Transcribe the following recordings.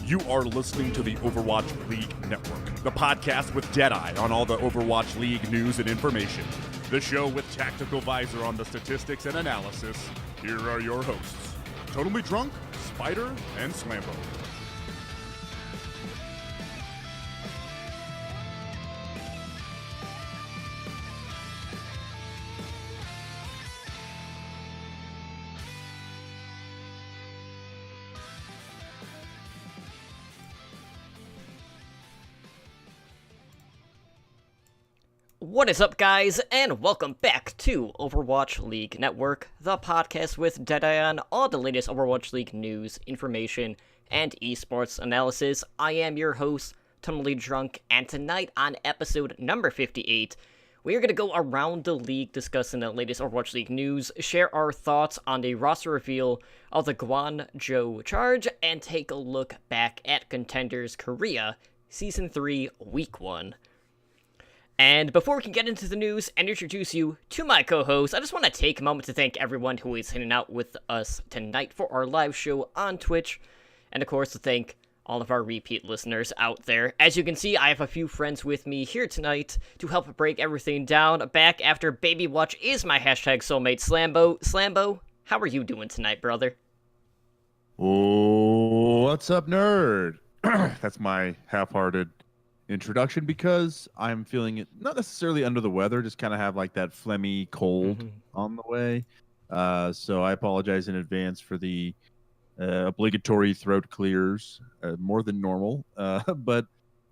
You are listening to the Overwatch League Network, the podcast with Deadeye on all the Overwatch League news and information. The show with Tactical Visor on the statistics and analysis. Here are your hosts, Totally Drunk, Spider, and Slambo. What is up, guys, and welcome back to Overwatch League Network, the podcast with Deadeye on all the latest Overwatch League news, information, and esports analysis. I am your host, Totally Drunk, and tonight on episode number 58, we are going to go around the league discussing the latest Overwatch League news, share our thoughts on the roster reveal of the Guangzhou Charge, and take a look back at Contenders Korea Season 3, Week 1. And before we can get into the news and introduce you to my co-host, I just want to take a moment to thank everyone who is hanging out with us tonight for our live show on Twitch, and of course to thank all of our repeat listeners out there. As you can see, I have a few friends with me here tonight to help break everything down. Back after Baby Watch is my hashtag soulmate, Slambo. Slambo, how are you doing tonight, brother? Oh, what's up, nerd? That's my half-hearted introduction because I'm feeling it not necessarily under the weather, just kind of have like that phlegmy cold on the way. So I apologize in advance for the obligatory throat clears, more than normal. But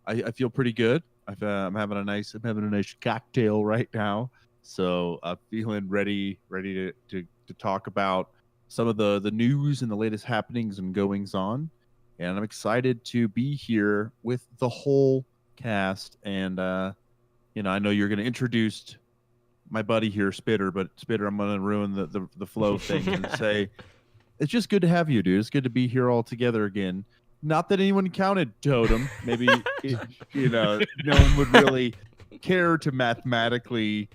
I feel pretty good. I'm having a nice cocktail right now, so I'm feeling ready to talk about some of the news and the latest happenings and goings on. And I'm excited to be here with the whole cast, and I know you're going to introduce my buddy here, Spitter, but Spitter, I'm going to ruin the flow thing and say it's just good to have you, dude. It's good to be here all together again. Not that anyone counted Totem. Maybe no one would really care to mathematically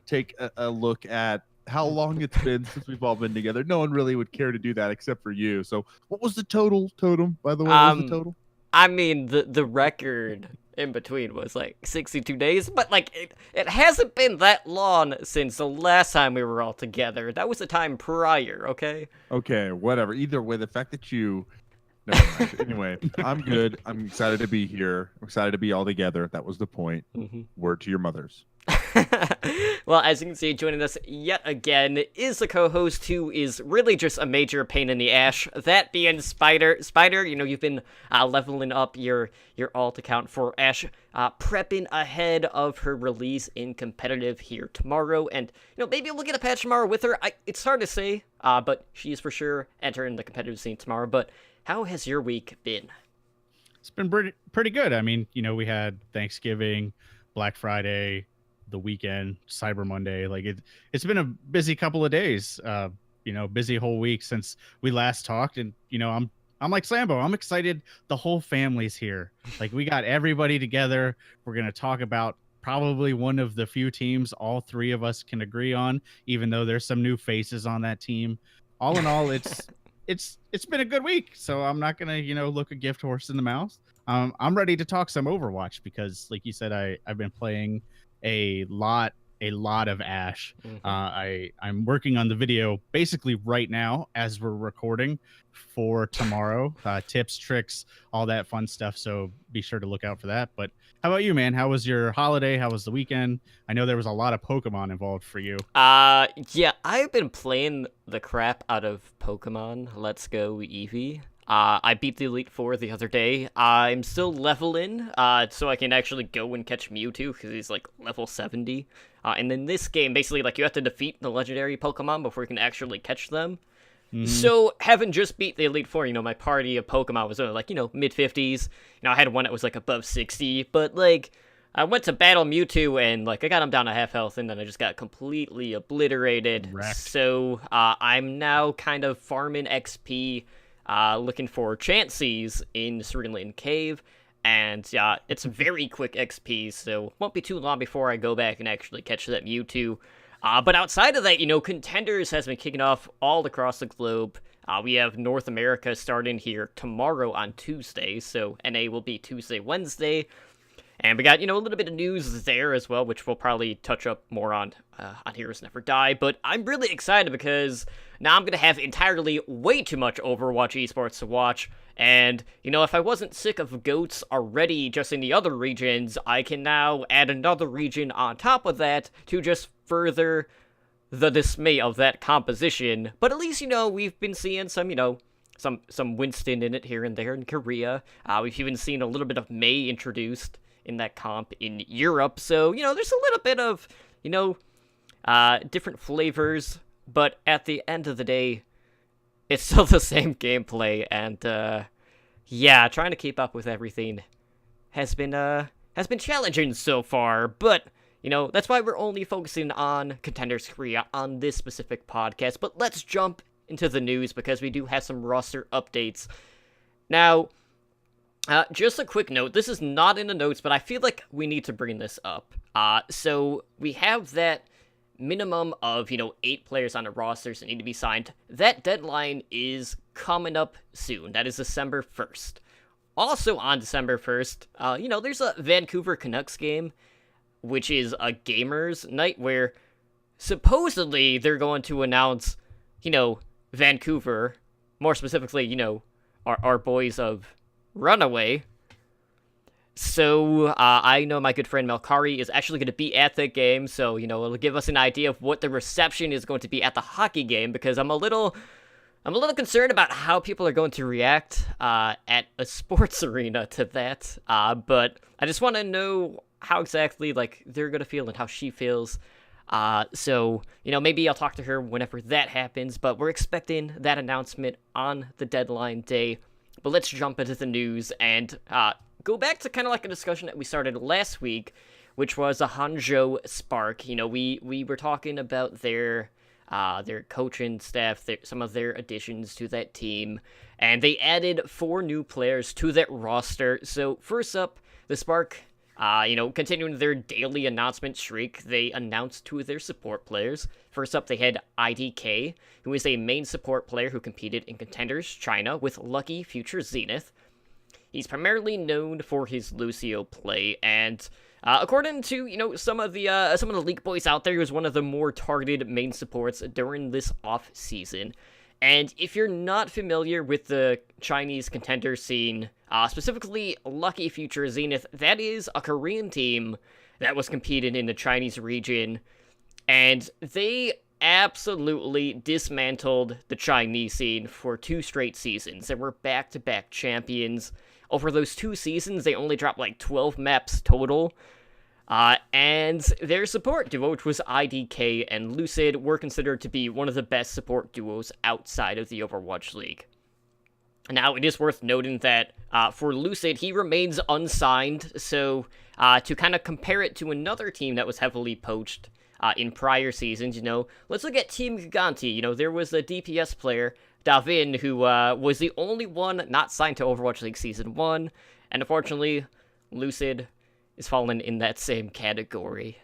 take a look at how long it's been since we've all been together. No one really would care to do that except for you. So what was the total, Totem, by the way? What was the total? I mean, the record in between was like 62 days, but like it hasn't been that long since the last time we were all together. That was the time prior, okay? Okay, whatever. Either way, the fact that never mind. Anyway, I'm good. I'm excited to be here. I'm excited to be all together. That was the point. Word to your mothers. Well, as you can see, joining us yet again is the co-host who is really just a major pain in the ass, that being Spider. Spider, you've been leveling up your alt account for Ash, prepping ahead of her release in competitive here tomorrow, and maybe we'll get a patch tomorrow with her. It's hard to say, but she's for sure entering the competitive scene tomorrow. But how has your week been? It's been pretty good. I mean, we had Thanksgiving, Black Friday, the weekend, Cyber Monday. Like it's been a busy couple of days, busy whole week since we last talked. And I'm like Slambo, I'm excited. The whole family's here. Like we got everybody together. We're going to talk about probably one of the few teams all three of us can agree on, even though there's some new faces on that team. All in all, it's been a good week. So I'm not going to, look a gift horse in the mouth. I'm ready to talk some Overwatch because like you said, I've been playing a lot of Ash. I'm working on the video basically right now as we're recording for tomorrow. Tips, tricks, all that fun stuff. So be sure to look out for that. But how about you, man? How was your holiday? How was the weekend? I know there was a lot of Pokemon involved for you. Yeah, I've been playing the crap out of Pokemon Let's Go Eevee. I beat the Elite Four the other day. I'm still leveling, so I can actually go and catch Mewtwo, because he's, like, level 70. And in this game, basically, like, you have to defeat the legendary Pokemon before you can actually catch them. So, having just beat the Elite Four, my party of Pokemon was only, like, mid-50s. I had one that was, like, above 60, but, like, I went to battle Mewtwo, and, like, I got him down to half health, and then I just got completely obliterated. Wrecked. So, I'm now kind of farming XP, looking for Chanseys in Cerulean Lane Cave, and it's very quick XP, so won't be too long before I go back and actually catch that Mewtwo. But outside of that, Contenders has been kicking off all across the globe. We have North America starting here tomorrow on Tuesday, so NA will be Tuesday, Wednesday. And we got, a little bit of news there as well, which we'll probably touch up more on Heroes Never Die. But I'm really excited because now I'm going to have entirely way too much Overwatch esports to watch. And, if I wasn't sick of GOATs already just in the other regions, I can now add another region on top of that to just further the dismay of that composition. But at least, we've been seeing some, some Winston in it here and there in Korea. We've even seen a little bit of Mei introduced in that comp in Europe. So, there's a little bit of, different flavors, but at the end of the day, it's still the same gameplay, and, trying to keep up with everything has been challenging so far, but, that's why we're only focusing on Contenders Korea on this specific podcast. But let's jump into the news, because we do have some roster updates. Now, just a quick note, this is not in the notes, but I feel like we need to bring this up. So we have that minimum of, 8 players on the rosters that need to be signed. That deadline is coming up soon. That is December 1st. Also on December 1st, there's a Vancouver Canucks game, which is a gamers night where supposedly they're going to announce, Vancouver, more specifically, our boys of Runaway. So, I know my good friend Melkari is actually going to be at the game, so, it'll give us an idea of what the reception is going to be at the hockey game, because I'm a little concerned about how people are going to react, at a sports arena to that, but I just want to know how exactly, they're going to feel and how she feels. So, maybe I'll talk to her whenever that happens, but we're expecting that announcement on the deadline day. But let's jump into the news and go back to kind of like a discussion that we started last week, which was a Hangzhou Spark. We were talking about their coaching staff, some of their additions to that team, and they added 4 new players to that roster. So first up, the Spark, continuing their daily announcement streak, they announced 2 of their support players. First up, they had IDK, who is a main support player who competed in Contenders China with Lucky Future Zenith. He's primarily known for his Lucio play, and according to some of the league boys out there, he was one of the more targeted main supports during this off season. And if you're not familiar with the Chinese contender scene, specifically Lucky Future Zenith, that is a Korean team that was competing in the Chinese region, and they absolutely dismantled the Chinese scene for 2 straight seasons. They were back-to-back champions. Over those 2 seasons, they only dropped 12 maps total. And their support duo, which was IDK and Lucid, were considered to be one of the best support duos outside of the Overwatch League. Now, it is worth noting that for Lucid, he remains unsigned, so to kind of compare it to another team that was heavily poached in prior seasons, let's look at Team Giganti. There was a DPS player, Davin, who was the only one not signed to Overwatch League Season 1, and unfortunately, Lucid is falling in that same category.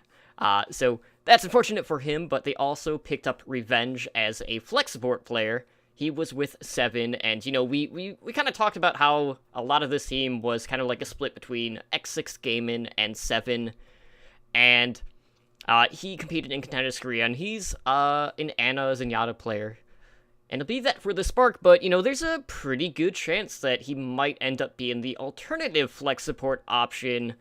So that's unfortunate for him, but they also picked up Revenge as a flex support player. He was with 7, and, we kind of talked about how a lot of this team was kind of like a split between X6 Gaming and 7, and he competed in Contenders Korea, and he's an Ana Zenyatta player. And it'll be that for the Spark, but, there's a pretty good chance that he might end up being the alternative flex support option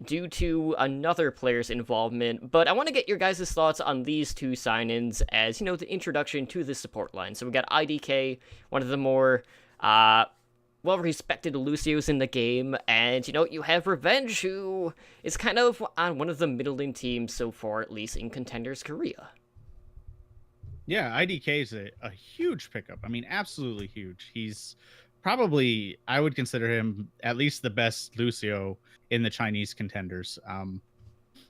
due to another player's involvement. But I want to get your guys' thoughts on these 2 sign-ins as, the introduction to the support line. So we got IDK, one of the more well-respected Lucios in the game, and, you have Revenge, who is kind of on one of the middling teams so far, at least in Contenders Korea. Yeah, IDK is a huge pickup. I mean, absolutely huge. He's probably, I would consider him at least the best Lucio in the Chinese contenders,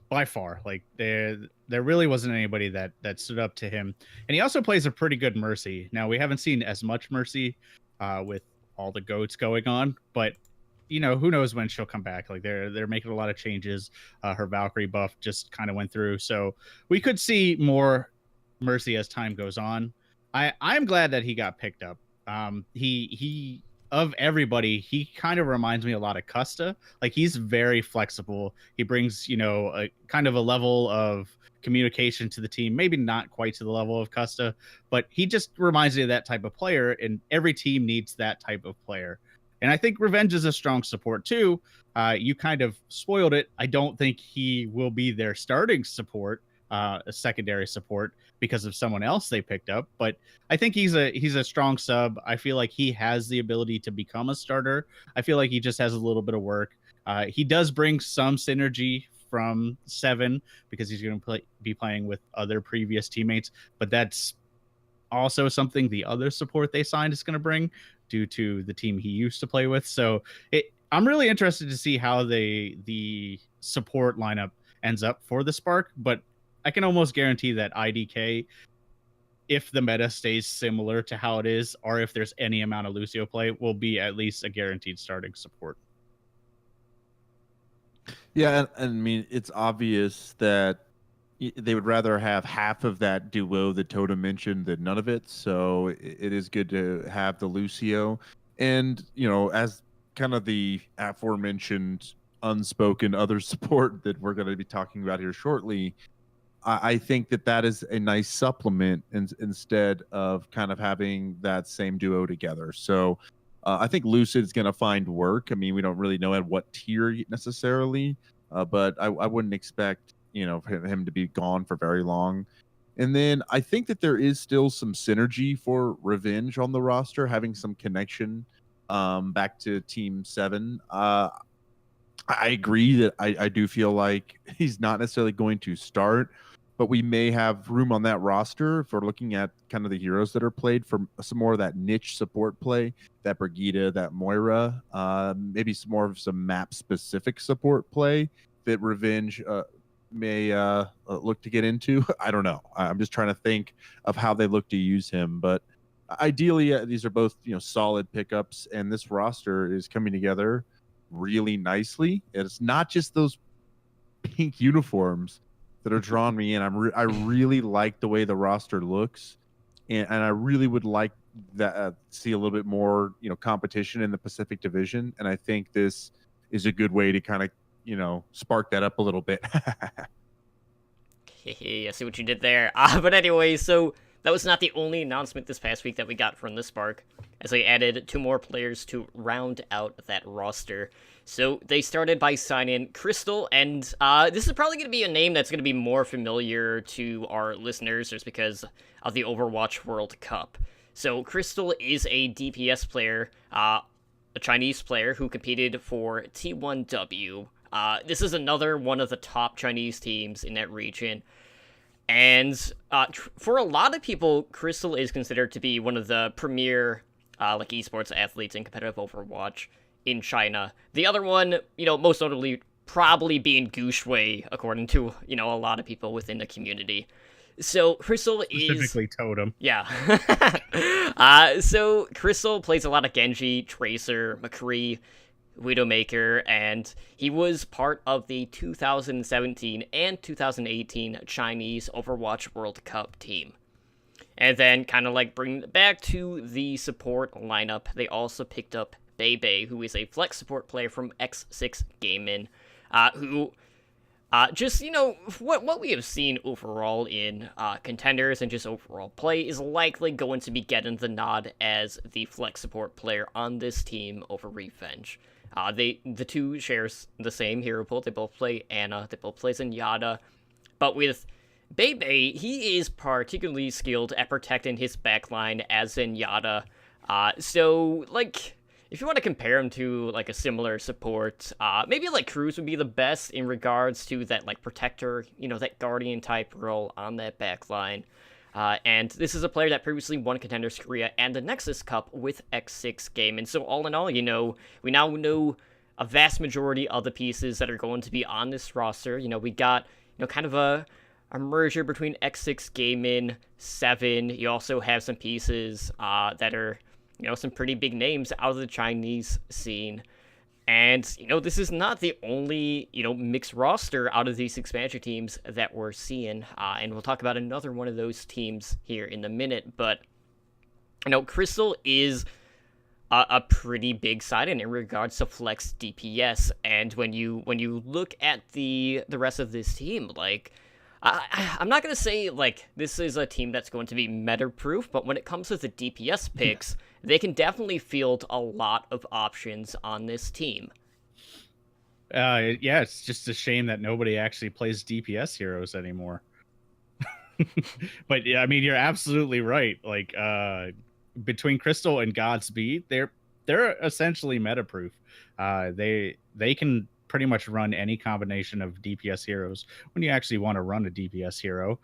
by far. There really wasn't anybody that stood up to him. And he also plays a pretty good Mercy. Now, we haven't seen as much Mercy with all the goats going on, but who knows when she'll come back. They're making a lot of changes. Her Valkyrie buff just kind of went through, so we could see more Mercy as time goes on. I'm glad that he got picked up. He of everybody, he kind of reminds me a lot of Custa. Like he's very flexible. He brings, a kind of a level of communication to the team, maybe not quite to the level of Custa, but he just reminds me of that type of player, and every team needs that type of player. And I think Revenge is a strong support too. You kind of spoiled it. I don't think he will be their starting support, a secondary support, because of someone else they picked up. But I think he's a strong sub. I feel like he has the ability to become a starter. I feel like he just has a little bit of work. He does bring some synergy from Seven because he's going to be playing with other previous teammates, but that's also something the other support they signed is going to bring due to the team he used to play with. So I'm really interested to see how the support lineup ends up for the Spark, but I can almost guarantee that IDK, if the meta stays similar to how it is, or if there's any amount of Lucio play, will be at least a guaranteed starting support. Yeah, and I mean, it's obvious that they would rather have half of that duo that Totem mentioned than none of it. So it is good to have the Lucio. And, as kind of the aforementioned unspoken other support that we're going to be talking about here shortly, I think that is a nice supplement instead of kind of having that same duo together. So I think Lucid is going to find work. I mean, we don't really know at what tier necessarily, but I wouldn't expect him to be gone for very long. And then I think that there is still some synergy for Revenge on the roster, having some connection back to Team 7. I agree that I do feel like he's not necessarily going to start, but we may have room on that roster if we're looking at kind of the heroes that are played for some more of that niche support play, that Brigida, that Moira, maybe some more of some map specific support play that Revenge may look to get into. I don't know. I'm just trying to think of how they look to use him, but ideally these are both solid pickups, and this roster is coming together really nicely. It's not just those pink uniforms that are drawing me in. I really like the way the roster looks, and I really would like that see a little bit more competition in the Pacific Division, and I think this is a good way to kind of spark that up a little bit. I see what you did there. But anyway, so that was not the only announcement this past week that we got from the Spark, as they added 2 more players to round out that roster. So they started by signing Crystal, and this is probably going to be a name that's going to be more familiar to our listeners just because of the Overwatch World Cup. So Crystal is a DPS player, a Chinese player who competed for T1W. This is another one of the top Chinese teams in that region. And for a lot of people, Crystal is considered to be one of the premier esports athletes in competitive Overwatch in China. The other one, most notably probably being Gushui, according to, a lot of people within the community. So Crystal Specifically Totem. Yeah. So Crystal plays a lot of Genji, Tracer, McCree, Widowmaker, and he was part of the 2017 and 2018 Chinese Overwatch World Cup team. And then, kind of bringing it back to the support lineup, they also picked up Bebe, who is a flex support player from X6 Gaming, who just, what we have seen overall in contenders and just overall play is likely going to be getting the nod as the flex support player on this team over Revenge. The two shares the same hero pool. They both play Ana. They both play Zenyatta. But with Bebe, he is particularly skilled at protecting his backline as Zenyatta. So, if you want to compare him to, a similar support, maybe, Cruz would be the best in regards to that, protector, that guardian type role on that backline. And this is a player that previously won Contenders Korea and the Nexus Cup with X6 Gaming. So all in all, we now know a vast majority of the pieces that are going to be on this roster. We got, kind of a merger between X6 Gaming, 7. You also have some pieces that are, some pretty big names out of the Chinese scene. And, this is not the only, mixed roster out of these expansion teams that we're seeing. And we'll talk about another one of those teams here in a minute. But Crystal is a pretty big side in regards to flex DPS, and when you look at the rest of this team, like I'm not gonna say like this is a team that's going to be meta proof, but when it comes to the DPS picks, they can definitely field a lot of options on this team. Yeah, it's just a shame that nobody actually plays DPS heroes anymore. But yeah, I mean, you're absolutely right. Like, between Crystal and Godspeed, they're essentially meta proof. They can pretty much run any combination of DPS heroes when you actually want to run a DPS hero.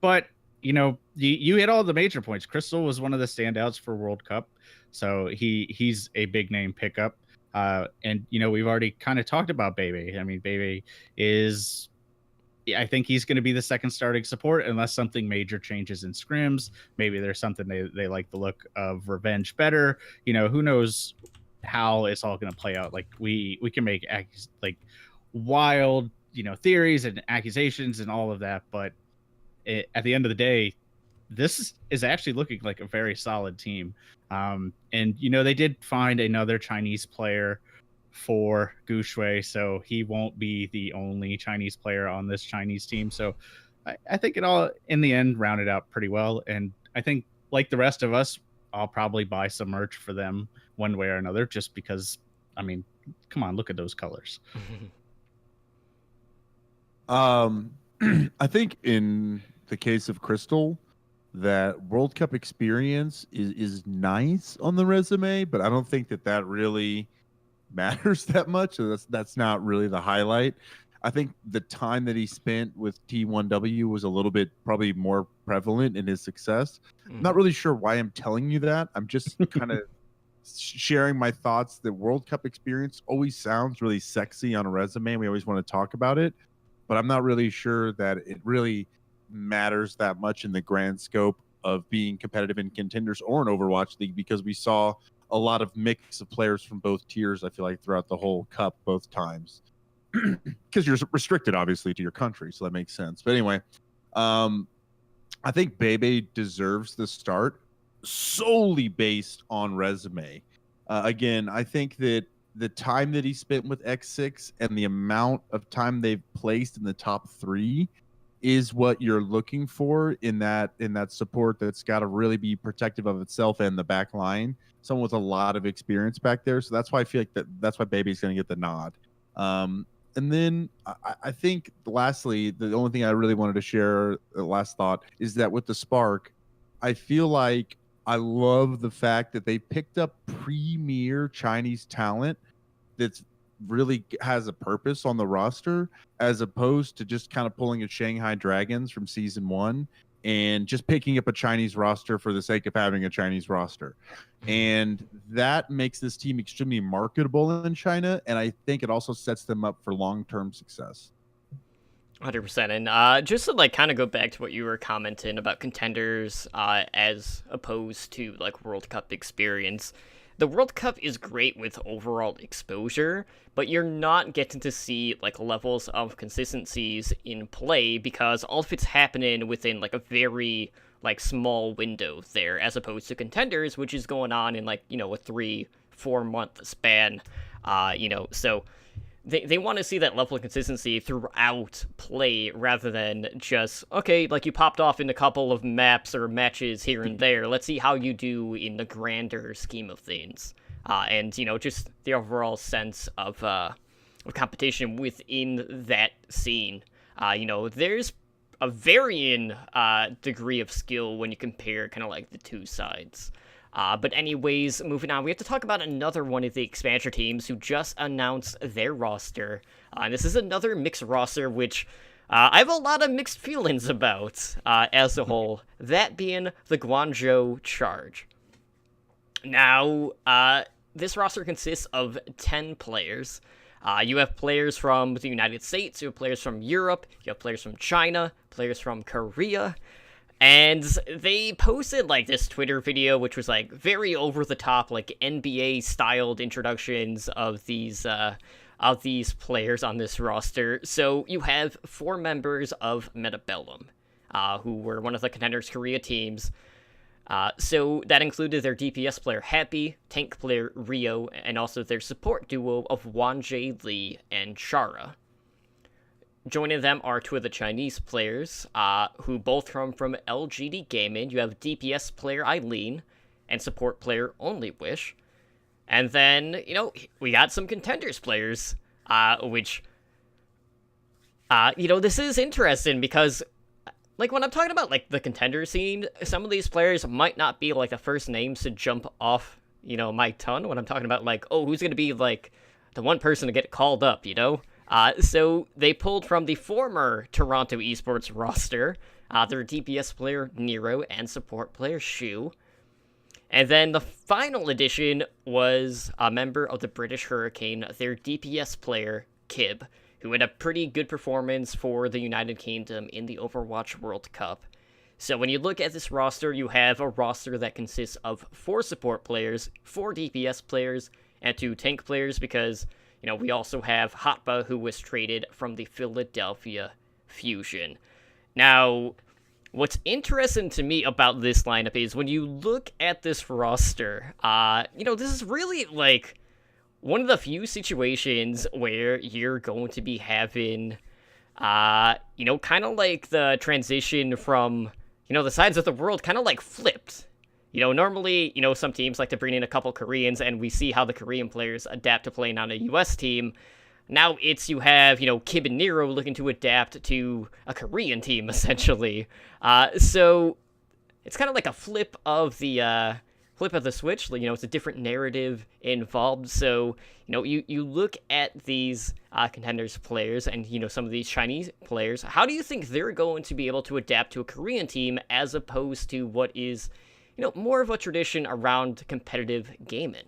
But you hit all the major points. Crystal was one of the standouts for World Cup, so he's a big name pickup. And we've already kind of talked about Bebe. I mean, Bebe is, I think he's going to be the second starting support unless something major changes in scrims. Maybe there's something they like the look of Revenge better. Who knows how it's all going to play out. Like we can make like wild theories and accusations and all of that, but at the end of the day, this is actually looking like a very solid team. And they did find another Chinese player for Gushui, so he won't be the only Chinese player on this Chinese team. So I think it all in the end rounded out pretty well. And I think, like the rest of us, I'll probably buy some merch for them one way or another, just because, I mean, come on, look at those colors. I think in the case of Crystal, that World Cup experience is nice on the resume, but I don't think that really matters that much. So that's not really the highlight. I think the time that he spent with T1W was a little bit probably more prevalent in his success. I'm not really sure why I'm telling you that. I'm just kind of sharing my thoughts. The World Cup experience always sounds really sexy on a resume. We always want to talk about it, but I'm not really sure that it really matters that much in the grand scope of being competitive in contenders or an Overwatch League, because we saw a lot of mix of players from both tiers, I feel like, throughout the whole cup both times. Because you're restricted, obviously, to your country, so that makes sense. But anyway, I think Bebe deserves the start solely based on resume. Again, I think that the time that he spent with X6 and the amount of time they've placed in the top 3 is what you're looking for in that support that's got to really be protective of itself and the back line. Someone with a lot of experience back there. So that's why I feel like that's why Baby's going to get the nod. And then I think lastly, the only thing I really wanted to share, the last thought, is that with the Spark, I feel like I love the fact that they picked up premier Chinese talent that's really has a purpose on the roster, as opposed to just kind of pulling a Shanghai Dragons from season 1 and just picking up a Chinese roster for the sake of having a Chinese roster. And that makes this team extremely marketable in China, and I think it also sets them up for long-term success. 100%. And just to like kind of go back to what you were commenting about contenders as opposed to like World Cup experience, the World Cup is great with overall exposure, but you're not getting to see like levels of consistencies in play because all of it's happening within like a very like small window there, as opposed to contenders, which is going on in like, a 3-4 month span. So they want to see that level of consistency throughout play rather than just, okay, like you popped off in a couple of maps or matches here and there. Let's see how you do in the grander scheme of things. And just the overall sense of competition within that scene. There's a varying degree of skill when you compare kind of like the two sides. But anyways, moving on, we have to talk about another one of the expansion teams who just announced their roster. And this is another mixed roster, which I have a lot of mixed feelings about as a whole, that being the Guangzhou Charge. Now, this roster consists of 10 players. You have players from the United States, you have players from Europe, you have players from China, players from Korea. And they posted like this Twitter video, which was like very over the top, like NBA styled introductions of these players on this roster. So you have 4 members of Metabellum, who were one of the Contenders Korea teams. So that included their DPS player Happy, tank player Rio, and also their support duo of Wanjie Li and Chara. Joining them are two of the Chinese players, who both come from LGD Gaming. You have DPS player Eileen and support player Only Wish. And then, we got some contenders players, which, this is interesting because, like, when I'm talking about, like, the contender scene, some of these players might not be, like, the first names to jump off, my tongue when I'm talking about, like, oh, who's going to be, like, the one person to get called up, So they pulled from the former Toronto Esports roster, their DPS player Nero and support player Shu. And then the final addition was a member of the British Hurricane, their DPS player Kib, who had a pretty good performance for the United Kingdom in the Overwatch World Cup. So when you look at this roster, you have a roster that consists of 4 support players, 4 DPS players, and 2 tank players because, we also have Hotba, who was traded from the Philadelphia Fusion. Now, what's interesting to me about this lineup is when you look at this roster, this is really, like, one of the few situations where you're going to be having, kind of like the transition from, the sides of the world kind of like flipped. Normally, some teams like to bring in a couple Koreans, and we see how the Korean players adapt to playing on a US team. Now you have, Kib and Nero looking to adapt to a Korean team, essentially. So it's kind of like a flip of the switch. It's a different narrative involved. So, you look at these contenders players and, some of these Chinese players. How do you think they're going to be able to adapt to a Korean team as opposed to what is, more of a tradition around competitive gaming?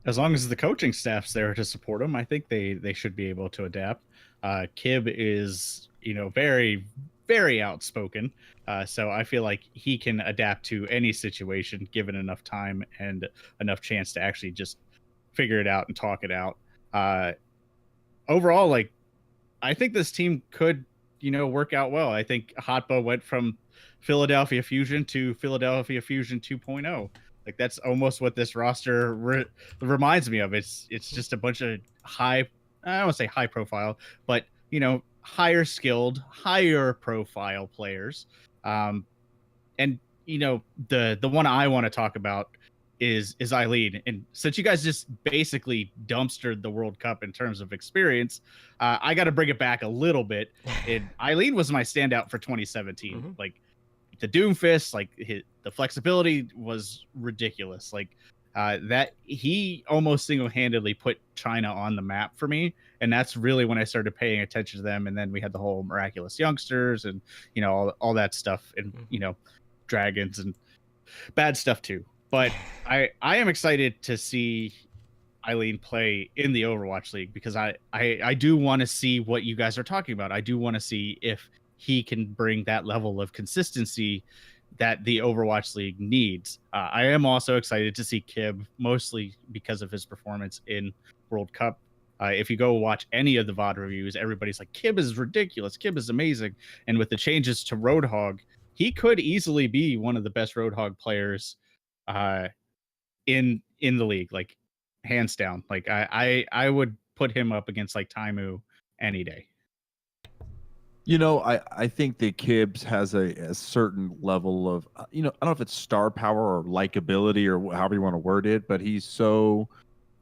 As long as the coaching staff's there to support them, I think they should be able to adapt. Kib is, very, very outspoken. So I feel like he can adapt to any situation given enough time and enough chance to actually just figure it out and talk it out. Overall, like, I think this team could, work out well. I think Hotba went from Philadelphia Fusion to Philadelphia Fusion 2.0. Like, that's almost what this roster reminds me of. It's just a bunch of I don't want to say high profile, but, higher skilled, higher profile players. And, the one I want to talk about is Eileen. And since you guys just basically dumpstered the World Cup in terms of experience, I got to bring it back a little bit. Eileen was my standout for 2017. Mm-hmm. Like, the Doomfist, like, the flexibility was ridiculous. Like, that he almost single-handedly put China on the map for me, and that's really when I started paying attention to them. And then we had the whole miraculous youngsters and all that stuff, and dragons and bad stuff too. But I am excited to see Eileen play in the Overwatch League because I do want to see what you guys are talking about. I do want to see if he can bring that level of consistency that the Overwatch League needs. I am also excited to see Kib, mostly because of his performance in World Cup. If you go watch any of the VOD reviews, everybody's like, Kib is ridiculous. Kib is amazing. And with the changes to Roadhog, he could easily be one of the best Roadhog players in the league, like, hands down. Like, I would put him up against, like, Taimu any day. I think that Kibbs has a certain level of, I don't know if it's star power or likability or however you want to word it, but he's so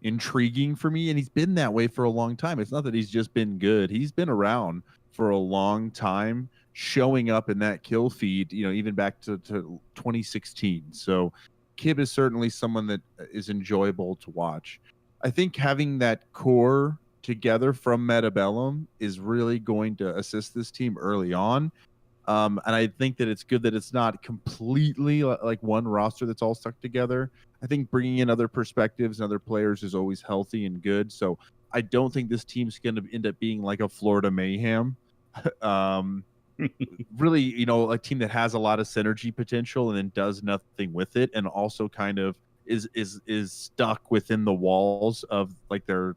intriguing for me, and he's been that way for a long time. It's not that he's just been good. He's been around for a long time, showing up in that kill feed, even back to 2016. So Kib is certainly someone that is enjoyable to watch. I think having that core together from Metabellum is really going to assist this team early on. And I think that it's good that it's not completely like one roster that's all stuck together. I think bringing in other perspectives and other players is always healthy and good. So I don't think this team's going to end up being like a Florida Mayhem. Really, a team that has a lot of synergy potential and then does nothing with it, and also kind of is stuck within the walls of like their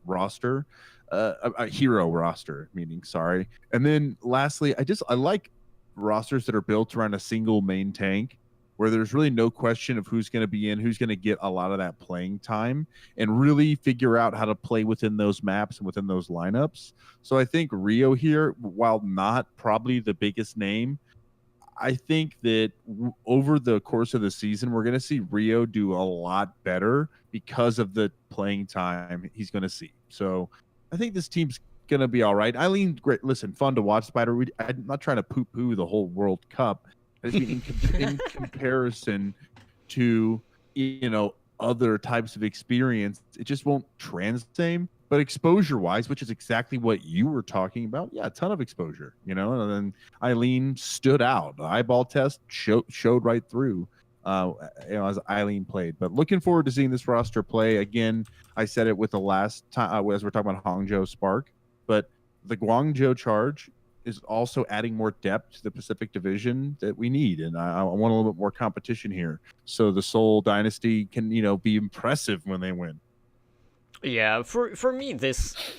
roster, a hero roster, meaning, sorry. And then lastly, I like rosters that are built around a single main tank, where there's really no question of who's going to be in, who's going to get a lot of that playing time, and really figure out how to play within those maps and within those lineups. So I think Rio here, while not probably the biggest name, I think that over the course of the season, we're going to see Rio do a lot better because of the playing time he's going to see. So I think this team's going to be all right. Eileen, great. Listen, fun to watch, Spider. I'm not trying to poo-poo the whole World Cup. I just mean in comparison to, other types of experience, it just won't translate the same. But exposure-wise, which is exactly what you were talking about, yeah, a ton of exposure, and then Eileen stood out. The eyeball test showed right through, as Eileen played. But looking forward to seeing this roster play. Again, I said it with the last time, as we're talking about Hangzhou Spark, but the Guangzhou Charge is also adding more depth to the Pacific Division that we need, and I want a little bit more competition here, so the Seoul Dynasty can, be impressive when they win. Yeah, for me,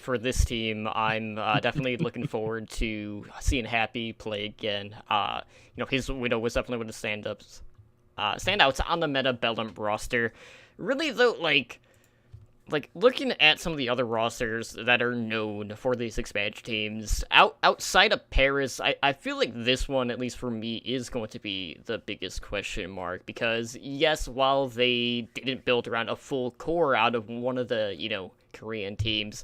for this team, I'm definitely looking forward to seeing Happy play again. His Widow was definitely one of the standouts on the Meta Bellum roster. Really, though, like looking at some of the other rosters that are known for these expansion teams, outside of Paris, I feel like this one, at least for me, is going to be the biggest question mark, because yes, while they didn't build around a full core out of one of the, Korean teams,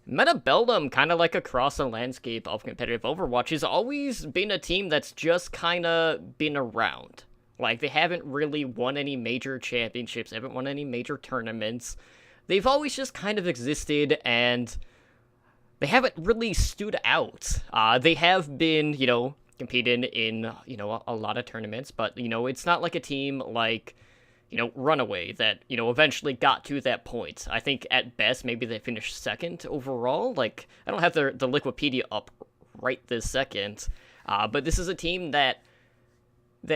Meta Beldum, kind of like across the landscape of competitive Overwatch, has always been a team that's just kind of been around. Like, they haven't really won any major championships, haven't won any major tournaments. They've always just kind of existed, and they haven't really stood out. They have been, competing in, a lot of tournaments, but, it's not like a team like, Runaway that, eventually got to that point. I think at best, maybe they finished second overall. Like, I don't have the Liquipedia up right this second, but this is a team that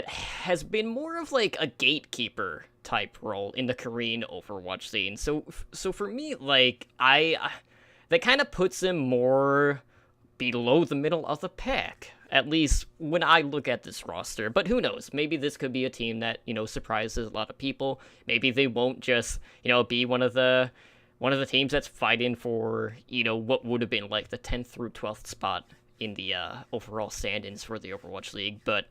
has been more of like a gatekeeper type role in the Korean Overwatch scene. So for me, like, that kind of puts them more below the middle of the pack, at least when I look at this roster. But who knows? Maybe this could be a team that, surprises a lot of people. Maybe they won't just, be one of the teams that's fighting for, what would have been like the 10th through 12th spot in the overall standings for the Overwatch League. But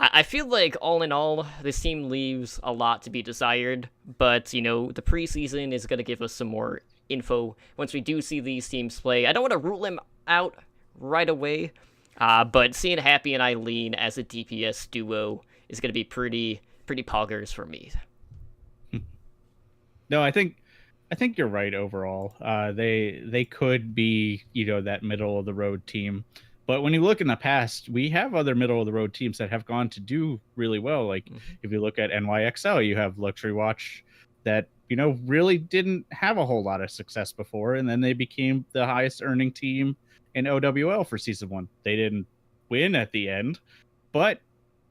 I feel like, all in all, this team leaves a lot to be desired, but, the preseason is going to give us some more info once we do see these teams play. I don't want to rule them out right away, but seeing Happy and Eileen as a DPS duo is going to be pretty poggers for me. No, I think you're right overall. They could be, that middle of the road team. But when you look in the past, we have other middle-of-the-road teams that have gone to do really well. Like, if you look at NYXL, you have Luxury Watch that, really didn't have a whole lot of success before, and then they became the highest-earning team in OWL for Season 1. They didn't win at the end, but,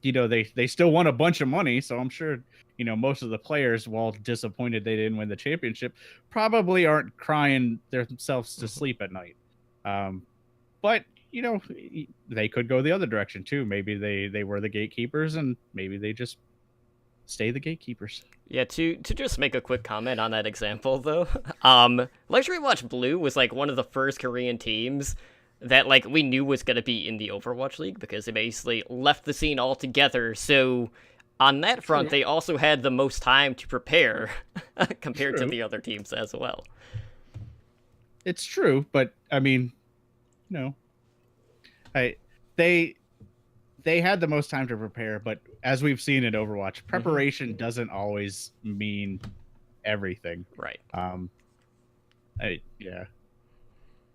they still won a bunch of money, so I'm sure, most of the players, while disappointed they didn't win the championship, probably aren't crying themselves to sleep at night. But they could go the other direction too. Maybe they were the gatekeepers, and maybe they just stay the gatekeepers. Yeah, to just make a quick comment on that example, though, Luxury Watch Blue was like one of the first Korean teams that like we knew was going to be in the Overwatch League, because they basically left the scene altogether. So on that front, they also had the most time to prepare compared to the other teams as well. It's true, but I mean, they had the most time to prepare, but as we've seen in Overwatch, preparation doesn't always mean everything. Right.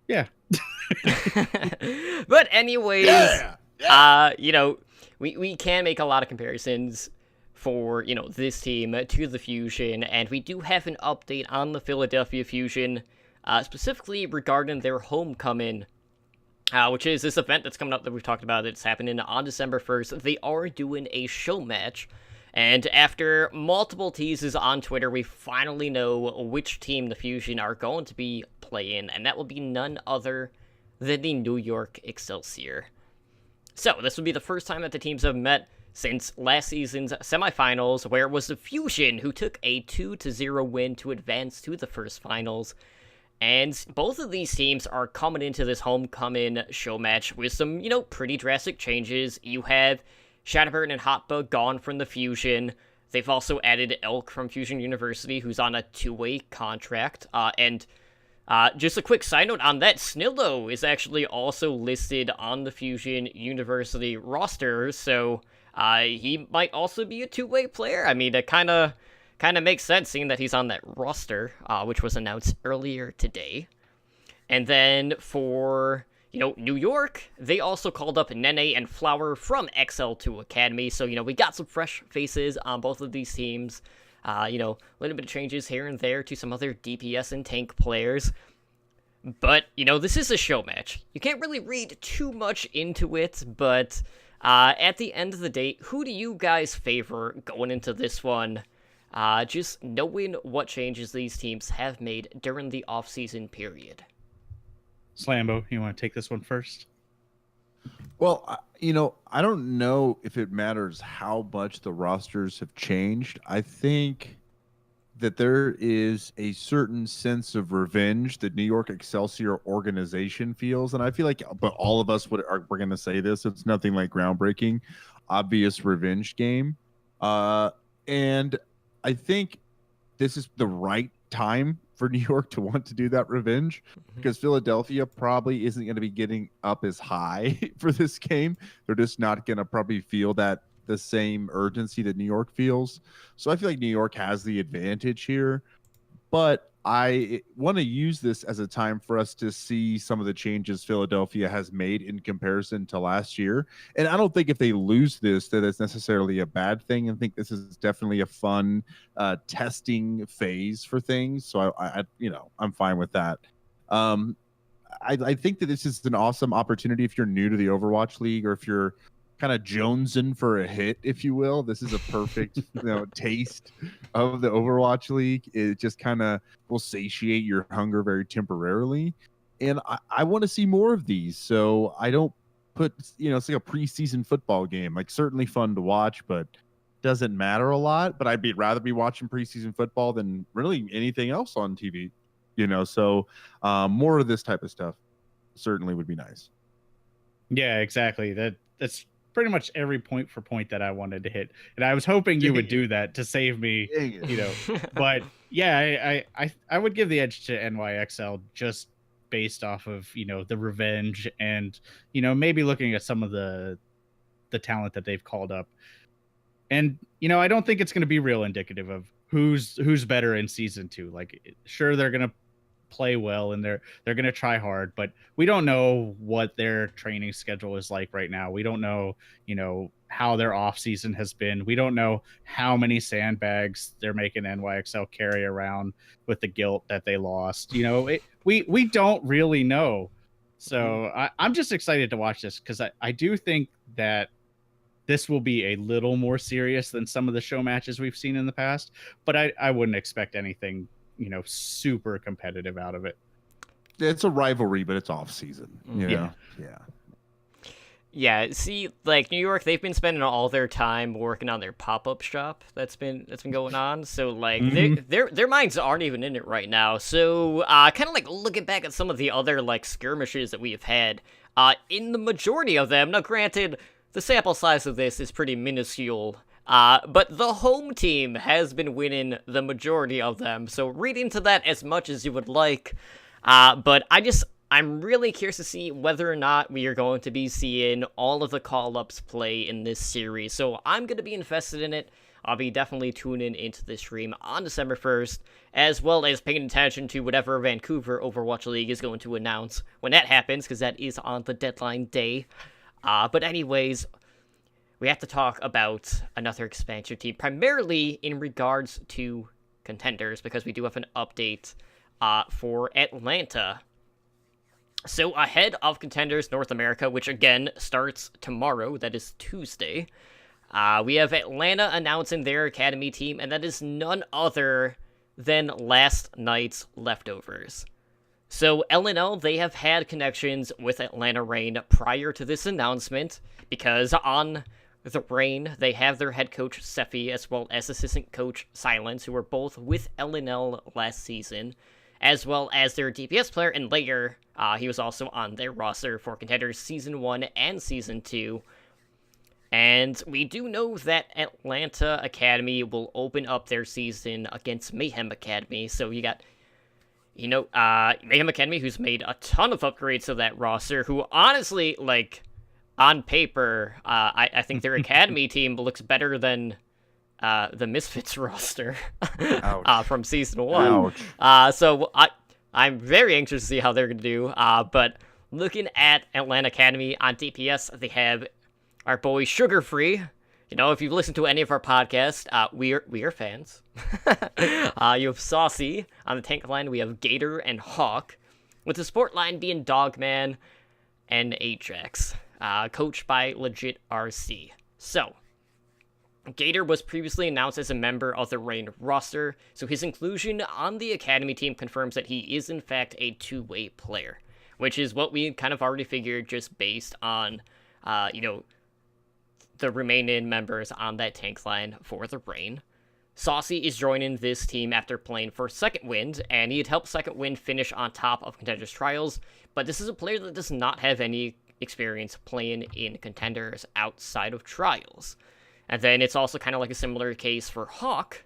Yeah. But anyways, we can make a lot of comparisons for, this team to the Fusion, and we do have an update on the Philadelphia Fusion, specifically regarding their homecoming, which is this event that's coming up that we've talked about. It's happening on December 1st. They are doing a show match, and after multiple teases on Twitter, we finally know which team the Fusion are going to be playing, and that will be none other than the New York Excelsior. So this would be the first time that the teams have met since last season's semifinals, where it was the Fusion who took a 2-0 win to advance to the first finals. And both of these teams are coming into this homecoming show match with some, pretty drastic changes. You have Shadowburn and Hotba gone from the Fusion. They've also added Elk from Fusion University, who's on a two-way contract. And just a quick side note on that, Snillo is actually also listed on the Fusion University roster, so he might also be a two-way player. I mean, it kind of makes sense seeing that he's on that roster, which was announced earlier today. And then for, New York, they also called up Nene and Flower from XL2 Academy, so, we got some fresh faces on both of these teams. A little bit of changes here and there to some other DPS and tank players. But, this is a show match. You can't really read too much into it, but at the end of the day, who do you guys favor going into this one? Just knowing what changes these teams have made during the off-season period. Slambo, you want to take this one first? Well, I don't know if it matters how much the rosters have changed. I think that there is a certain sense of revenge that New York Excelsior organization feels, and I feel like, but all of us we're going to say this. It's nothing like groundbreaking, obvious revenge game, and I think this is the right time for New York to want to do that revenge, because Philadelphia probably isn't going to be getting up as high for this game. They're just not going to probably feel that the same urgency that New York feels. So I feel like New York has the advantage here, but I want to use this as a time for us to see some of the changes Philadelphia has made in comparison to last year. And I don't think if they lose this, that it's necessarily a bad thing. I think this is definitely a fun testing phase for things. So I'm fine with that. I think that this is an awesome opportunity if you're new to the Overwatch League, or if you're kind of jonesing for a hit, if you will. This is a perfect taste of the Overwatch League. It just kind of will satiate your hunger very temporarily, and I want to see more of these. So I don't put it's like a preseason football game, like certainly fun to watch, but doesn't matter a lot. But I'd rather be watching preseason football than really anything else on TV, so more of this type of stuff certainly would be nice. Yeah, exactly. That's pretty much every point for point that I wanted to hit, and I was hoping you would do that to save me, But yeah, I would give the edge to NYXL just based off of the revenge, and maybe looking at some of the talent that they've called up, and I don't think it's going to be real indicative of who's better in season 2. Like, sure, they're going to play well and they're going to try hard, but we don't know what their training schedule is like right now. We don't know how their off season has been. We don't know how many sandbags they're making NYXL carry around with the guilt that they lost. We don't really know. So I'm just excited to watch this, because I do think that this will be a little more serious than some of the show matches we've seen in the past, but I wouldn't expect anything super competitive out of it. It's a rivalry, but it's off season. Yeah. See, like New York, they've been spending all their time working on their pop-up shop that's been going on. So like their minds aren't even in it right now. So kind of like looking back at some of the other like skirmishes that we have had, in the majority of them. Now, granted, the sample size of this is pretty minuscule. But the home team has been winning the majority of them, so read into that as much as you would like. But I'm really curious to see whether or not we are going to be seeing all of the call-ups play in this series. So I'm going to be invested in it. I'll be definitely tuning into this stream on December 1st, as well as paying attention to whatever Vancouver Overwatch League is going to announce when that happens, because that is on the deadline day. But anyways, we have to talk about another expansion team, primarily in regards to contenders, because we do have an update for Atlanta. So ahead of Contenders North America, which again starts tomorrow, that is Tuesday, we have Atlanta announcing their academy team, and that is none other than last night's Leftovers. So LNL, they have had connections with Atlanta Reign prior to this announcement, because on the Reign, they have their head coach Sephi as well as assistant coach Silence, who were both with LNL last season, as well as their DPS player and Layer. He was also on their roster for Contenders Season 1 and Season 2. And we do know that Atlanta Academy will open up their season against Mayhem Academy, so you got Mayhem Academy, who's made a ton of upgrades to that roster, who honestly, like, on paper, I think their Academy team looks better than the Misfits roster from Season 1. So I'm very anxious to see how they're going to do. But looking at Atlanta Academy on DPS, they have our boy Sugar Free. If you've listened to any of our podcasts, we are fans. You have Saucy. On the tank line, we have Gator and Hawk, with the support line being Dogman and Ajax, coached by Legit RC. So, Gator was previously announced as a member of the Reign roster, so his inclusion on the Academy team confirms that he is in fact a two-way player, which is what we kind of already figured just based on, the remaining members on that tank line for the Reign. Saucy is joining this team after playing for Second Wind, and he had helped Second Wind finish on top of Contenders Trials, but this is a player that does not have any experience playing in Contenders outside of Trials. And then it's also kind of like a similar case for Hawk,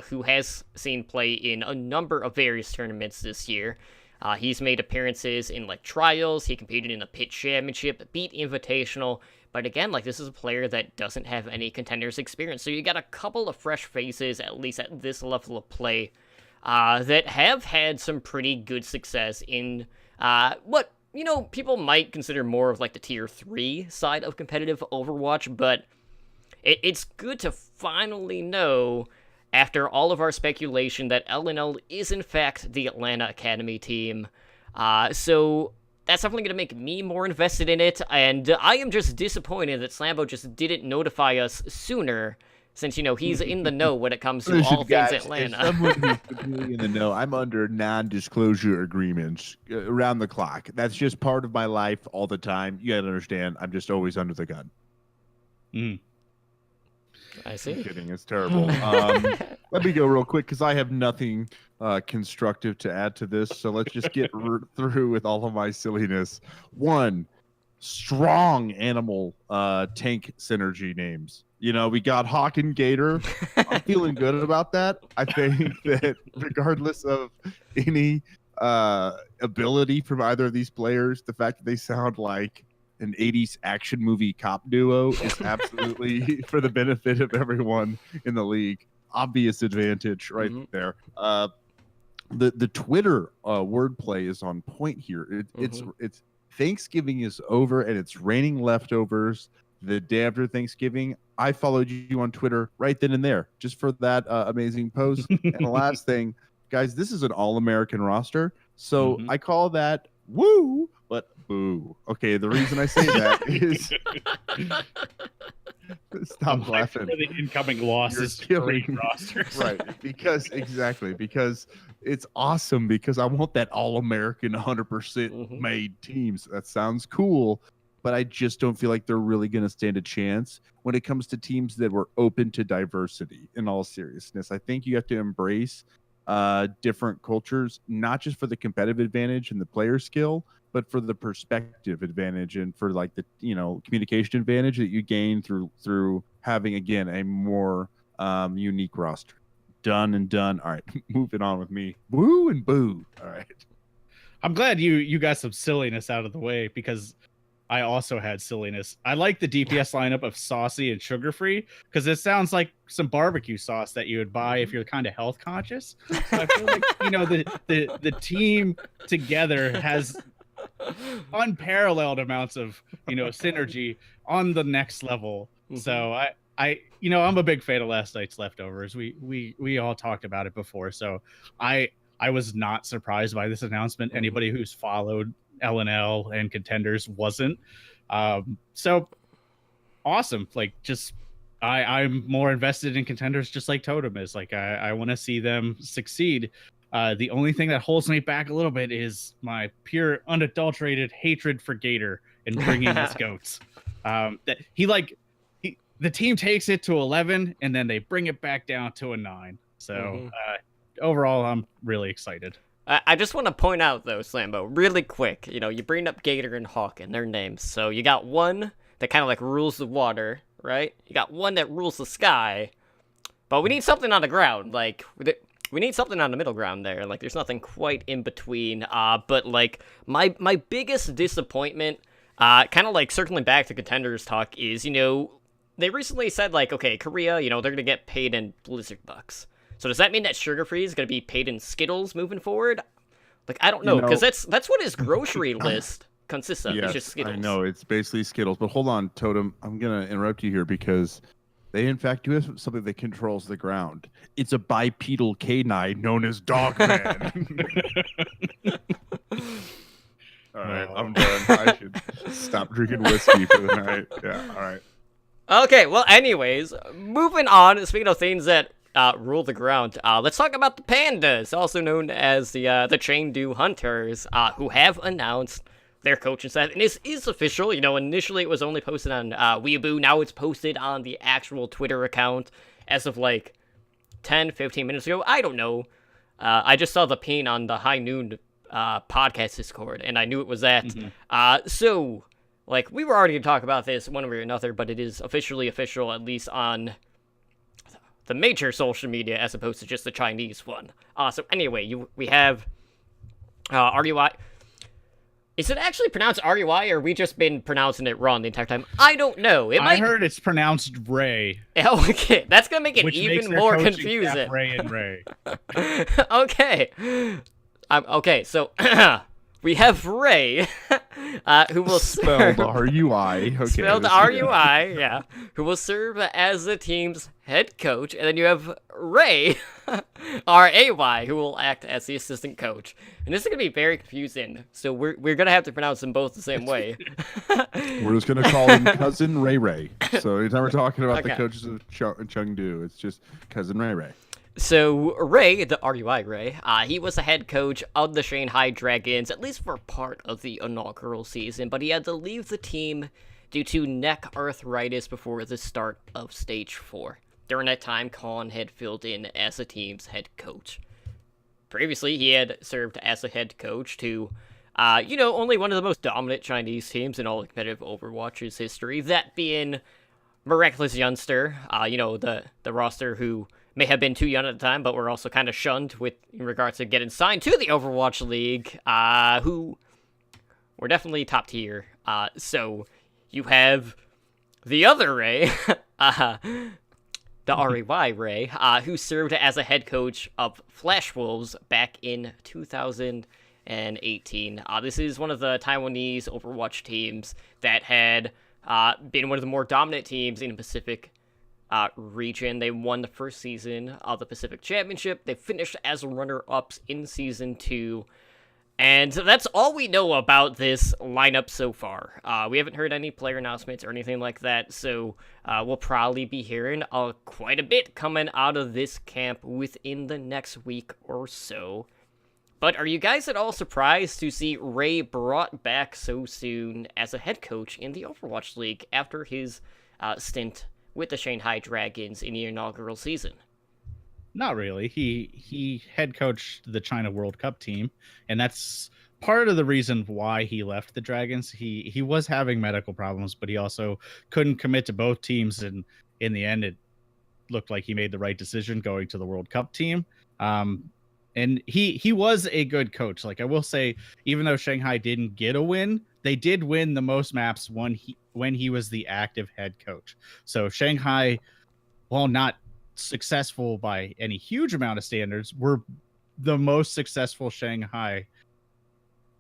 who has seen play in a number of various tournaments this year. He's made appearances in Trials, he competed in the Pit Championship, beat Invitational, but again, this is a player that doesn't have any Contenders experience. So you got a couple of fresh faces, at least at this level of play, that have had some pretty good success in what, people might consider more of the Tier 3 side of competitive Overwatch, but it's good to finally know, after all of our speculation, that LNL is in fact the Atlanta Academy team. So that's definitely going to make me more invested in it, and I am just disappointed that Slambo just didn't notify us sooner, since, he's in the know when it comes to all things Atlanta. As someone who's completely in the know, I'm under non-disclosure agreements around the clock. That's just part of my life all the time. You gotta understand, I'm just always under the gun. I see. I'm kidding, it's terrible. Let me go real quick, because I have nothing constructive to add to this, so let's just get through with all of my silliness. One, strong animal tank synergy names. We got Hawk and Gator. I'm feeling good about that. I think that regardless of any ability from either of these players, the fact that they sound like an 80s action movie cop duo is absolutely for the benefit of everyone in the league. Obvious advantage right there. The Twitter wordplay is on point here. It's Thanksgiving is over and it's raining leftovers the day after Thanksgiving. I followed you on Twitter right then and there just for that amazing post. And the last thing, guys, this is an all-American roster, so I call that woo, but boo. Okay, the reason I say that is stop laughing. For the incoming losses, killing rosters, right? Because it's awesome. Because I want that all-American, 100% made teams. That sounds cool, but I just don't feel like they're really going to stand a chance when it comes to teams that were open to diversity. In all seriousness, I think you have to embrace different cultures, not just for the competitive advantage and the player skill, but for the perspective advantage and for the communication advantage that you gain through having, again, a more unique roster. Done and done. All right, moving on with me. Woo and boo. All right. I'm glad you got some silliness out of the way, because I also had silliness. I like the DPS lineup of Saucy and Sugar Free, because it sounds like some barbecue sauce that you would buy if you're kind of health conscious. So I feel like the team together has unparalleled amounts of synergy on the next level. So I'm a big fan of last night's leftovers. We all talked about it before, so I was not surprised by this announcement. Anybody who's followed LNL and Contenders wasn't. So awesome. I'm more invested in Contenders, just like Totem is. I want to see them succeed. The only thing that holds me back a little bit is my pure, unadulterated hatred for Gator and bringing his goats. That the team takes it to 11, and then they bring it back down to a 9. So overall, I'm really excited. I just want to point out, though, Slambo, really quick. You bring up Gator and Hawk and their names. So you got one that kind of like rules the water, right? You got one that rules the sky. But we need something on the ground. Like, we need something on the middle ground there. Like, there's nothing quite in between. But, like, my biggest disappointment, kind of like circling back to Contenders talk, is, they recently said, like, okay, Korea, they're going to get paid in Blizzard bucks. So does that mean that Sugar Free is going to be paid in Skittles moving forward? Like, I don't know, because that's what his grocery list consists of. Yes, it's just Skittles. I know, it's basically Skittles. But hold on, Totem. I'm going to interrupt you here because they, in fact, do have something that controls the ground. It's a bipedal canine known as Dogman. All right, I'm done. I should stop drinking whiskey for the night. Yeah, all right. Okay, well, anyways, moving on. Speaking of things that rule the ground, let's talk about the Pandas, also known as the Chengdu Hunters, who have announced their coaching staff, and this is official. Initially it was only posted on Weibo. Now it's posted on the actual Twitter account as of like 10-15 minutes ago. I don't know. I just saw the ping on the High Noon podcast Discord, and I knew it was that. So, like, we were already going to talk about this one way or another, but it is officially official, at least on the major social media, as opposed to just the Chinese one. So anyway, we have RUI. Is it actually pronounced RUI, or have we just been pronouncing it wrong the entire time? I don't know. I heard it's pronounced Ray. Oh, okay. That's going to make it which even more confusing. Ray and Ray. Okay. Okay, so we have Ray, who will spelled serve... R-U-I. Okay, spelled R-U-I, yeah. Who will serve as the team's head coach. And then you have Ray, R-A-Y, who will act as the assistant coach. And this is going to be very confusing. So we're going to have to pronounce them both the same way. We're just going to call him Cousin Ray Ray. So anytime we're talking about the coaches of Chengdu, it's just Cousin Ray Ray. So, Ray, the RUI Ray, he was the head coach of the Shanghai Dragons, at least for part of the inaugural season, but he had to leave the team due to neck arthritis before the start of Stage 4. During that time, Khan had filled in as the team's head coach. Previously, he had served as a head coach to, only one of the most dominant Chinese teams in all competitive Overwatch's history, that being Miraculous Youngster, the roster who may have been too young at the time, but were also kind of shunned in regards to getting signed to the Overwatch League, who were definitely top tier. So you have the other Ray, the RAY Ray, who served as a head coach of Flash Wolves back in 2018. This is one of the Taiwanese Overwatch teams that had been one of the more dominant teams in the Pacific region. They won the first season of the Pacific Championship. They finished as runner-ups in Season 2. And that's all we know about this lineup so far. We haven't heard any player announcements or anything like that, so we'll probably be hearing quite a bit coming out of this camp within the next week or so. But are you guys at all surprised to see Ray brought back so soon as a head coach in the Overwatch League after his stint with the Shanghai Dragons in the inaugural season? Not really. He head coached the China World Cup team, and that's part of the reason why he left the Dragons. He was having medical problems, but he also couldn't commit to both teams, and in the end, it looked like he made the right decision going to the World Cup team. And he was a good coach. Like, I will say, even though Shanghai didn't get a win, they did win the most maps when he was the active head coach. So Shanghai, while not successful by any huge amount of standards, were the most successful Shanghai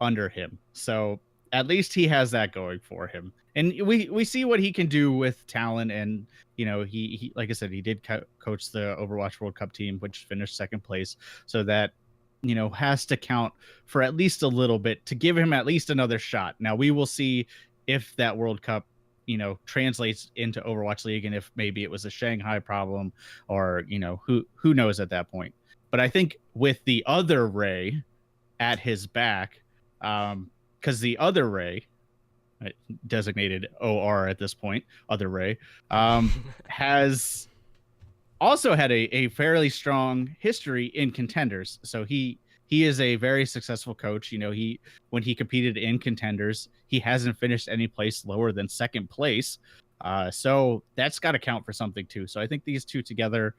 under him. So at least he has that going for him. And we see what he can do with talent. And, he like I said, he did coach the Overwatch World Cup team, which finished second place. So that, has to count for at least a little bit to give him at least another shot. Now we will see if that World Cup, translates into Overwatch League, and if maybe it was a Shanghai problem, or, who knows at that point. But I think with the other Ray at his back, because the other Ray, designated OR at this point, other Ray, has also had a fairly strong history in contenders. So he is a very successful coach. You know, when he competed in contenders, he hasn't finished any place lower than second place. So that's got to count for something too. So I think these two together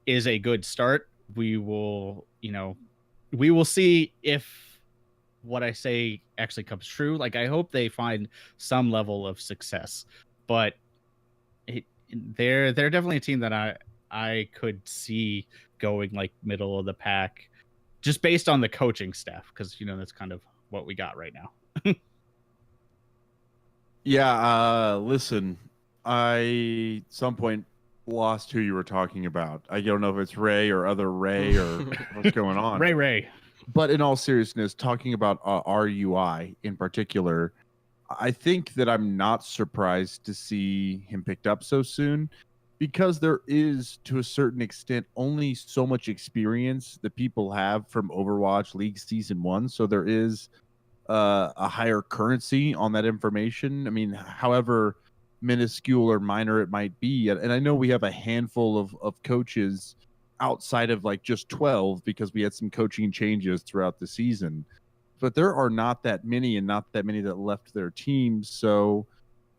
is a good start. We will see if what I say actually comes true. Like, I hope they find some level of success, but they're definitely a team that I could see going like middle of the pack, just based on the coaching staff, because that's kind of what we got right now. Yeah, listen, I at some point lost who you were talking about. I don't know if it's Ray or other Ray or what's going on. Ray. But in all seriousness, talking about RUI in particular, I think that I'm not surprised to see him picked up so soon, because there is, to a certain extent, only so much experience that people have from Overwatch League Season 1. So there is a higher currency on that information. I mean, however minuscule or minor it might be. And I know we have a handful of coaches outside of like just 12, because we had some coaching changes throughout the season. But there are not that many, and not that many that left their teams. So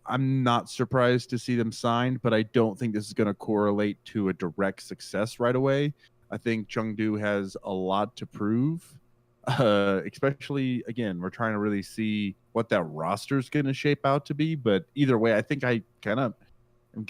I'm not surprised to see them signed, but I don't think this is going to correlate to a direct success right away. I think Chengdu has a lot to prove. Especially, again, we're trying to really see what that roster is going to shape out to be. But either way, I think I'm going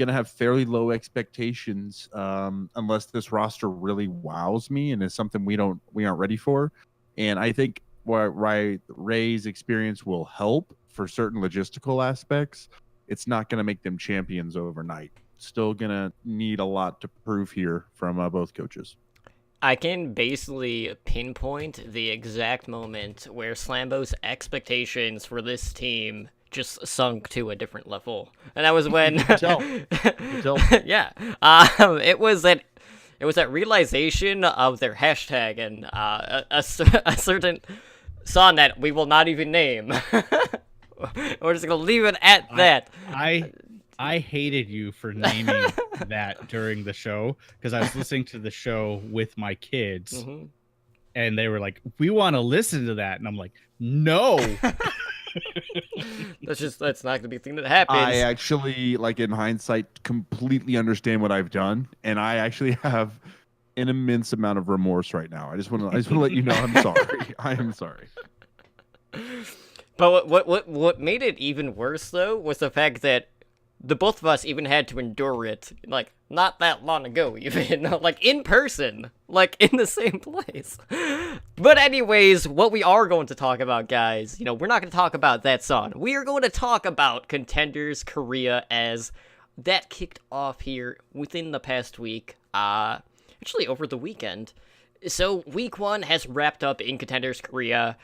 to have fairly low expectations, unless this roster really wows me and is something we aren't ready for. And I think Ray's experience will help for certain logistical aspects. It's not going to make them champions overnight. Still going to need a lot to prove here from both coaches. I can basically pinpoint the exact moment where Slambo's expectations for this team just sunk to a different level, and that was when yeah, it was that realization of their hashtag and a certain song that we will not even name. We're just gonna leave it at that. I hated you for naming that during the show, because I was listening to the show with my kids, and they were like, "We want to listen to that," and I'm like, "No." That's not going to be a thing that happens. I actually, like, in hindsight, completely understand what I've done, and I actually have an immense amount of remorse right now. I just want to let you know I'm sorry. I am sorry. But what made it even worse, though, was the fact that the both of us even had to endure it, like, not that long ago, even, like, in person, like, in the same place. But anyways, what we are going to talk about, guys, we're not going to talk about that song. We are going to talk about Contenders Korea, as that kicked off here within the past week, actually over the weekend. So, week 1 has wrapped up in Contenders Korea,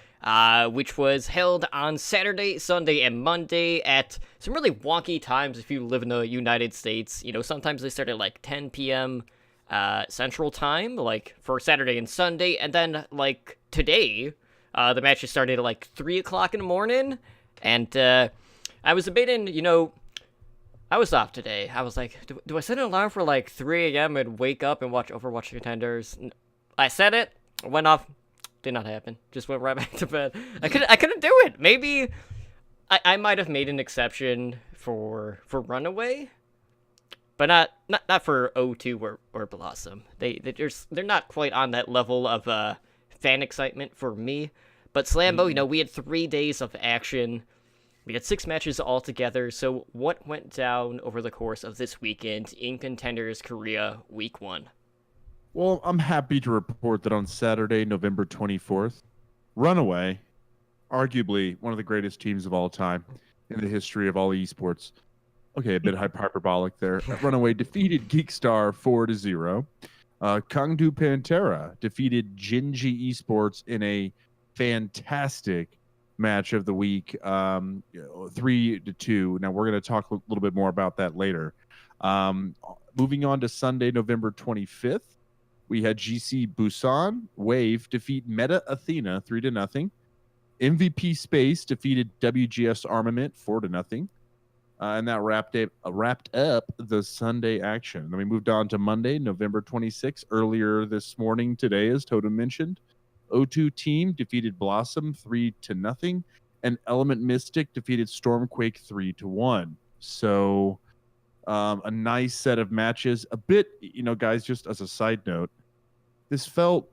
which was held on Saturday, Sunday, and Monday at some really wonky times if you live in the United States. Sometimes they start at like 10 p.m. Central Time, like for Saturday and Sunday, and then like today, the matches started at like 3 o'clock in the morning, and I was debating, I was off today. I was like, do I set an alarm for like 3 a.m. and wake up and watch Overwatch Contenders? I said it, went off, did not happen. Just went right back to bed. I couldn't do it. Maybe I might have made an exception for Runaway, but not for O2 or Blossom. They're not quite on that level of fan excitement for me. But Slambo, we had 3 days of action. We had 6 matches altogether. So what went down over the course of this weekend in Contenders Korea Week 1? Well, I'm happy to report that on Saturday, November 24th, Runaway, arguably one of the greatest teams of all time in the history of all esports. Okay, a bit hyperbolic there. Runaway defeated Geekstar 4-0. Kangdu Pantera defeated Jinji Esports in a fantastic match of the week, 3-2. Now, we're going to talk a little bit more about that later. Moving on to Sunday, November 25th. we had GC Busan Wave defeat Meta Athena 3-0. MVP Space defeated WGS Armament 4-0. And that wrapped up the Sunday action. Then we moved on to Monday, November 26th. Earlier this morning, today, as Totem mentioned, O2 Team defeated Blossom 3-0, and Element Mystic defeated Stormquake 3-1. So a nice set of matches. A bit, guys, just as a side note, this felt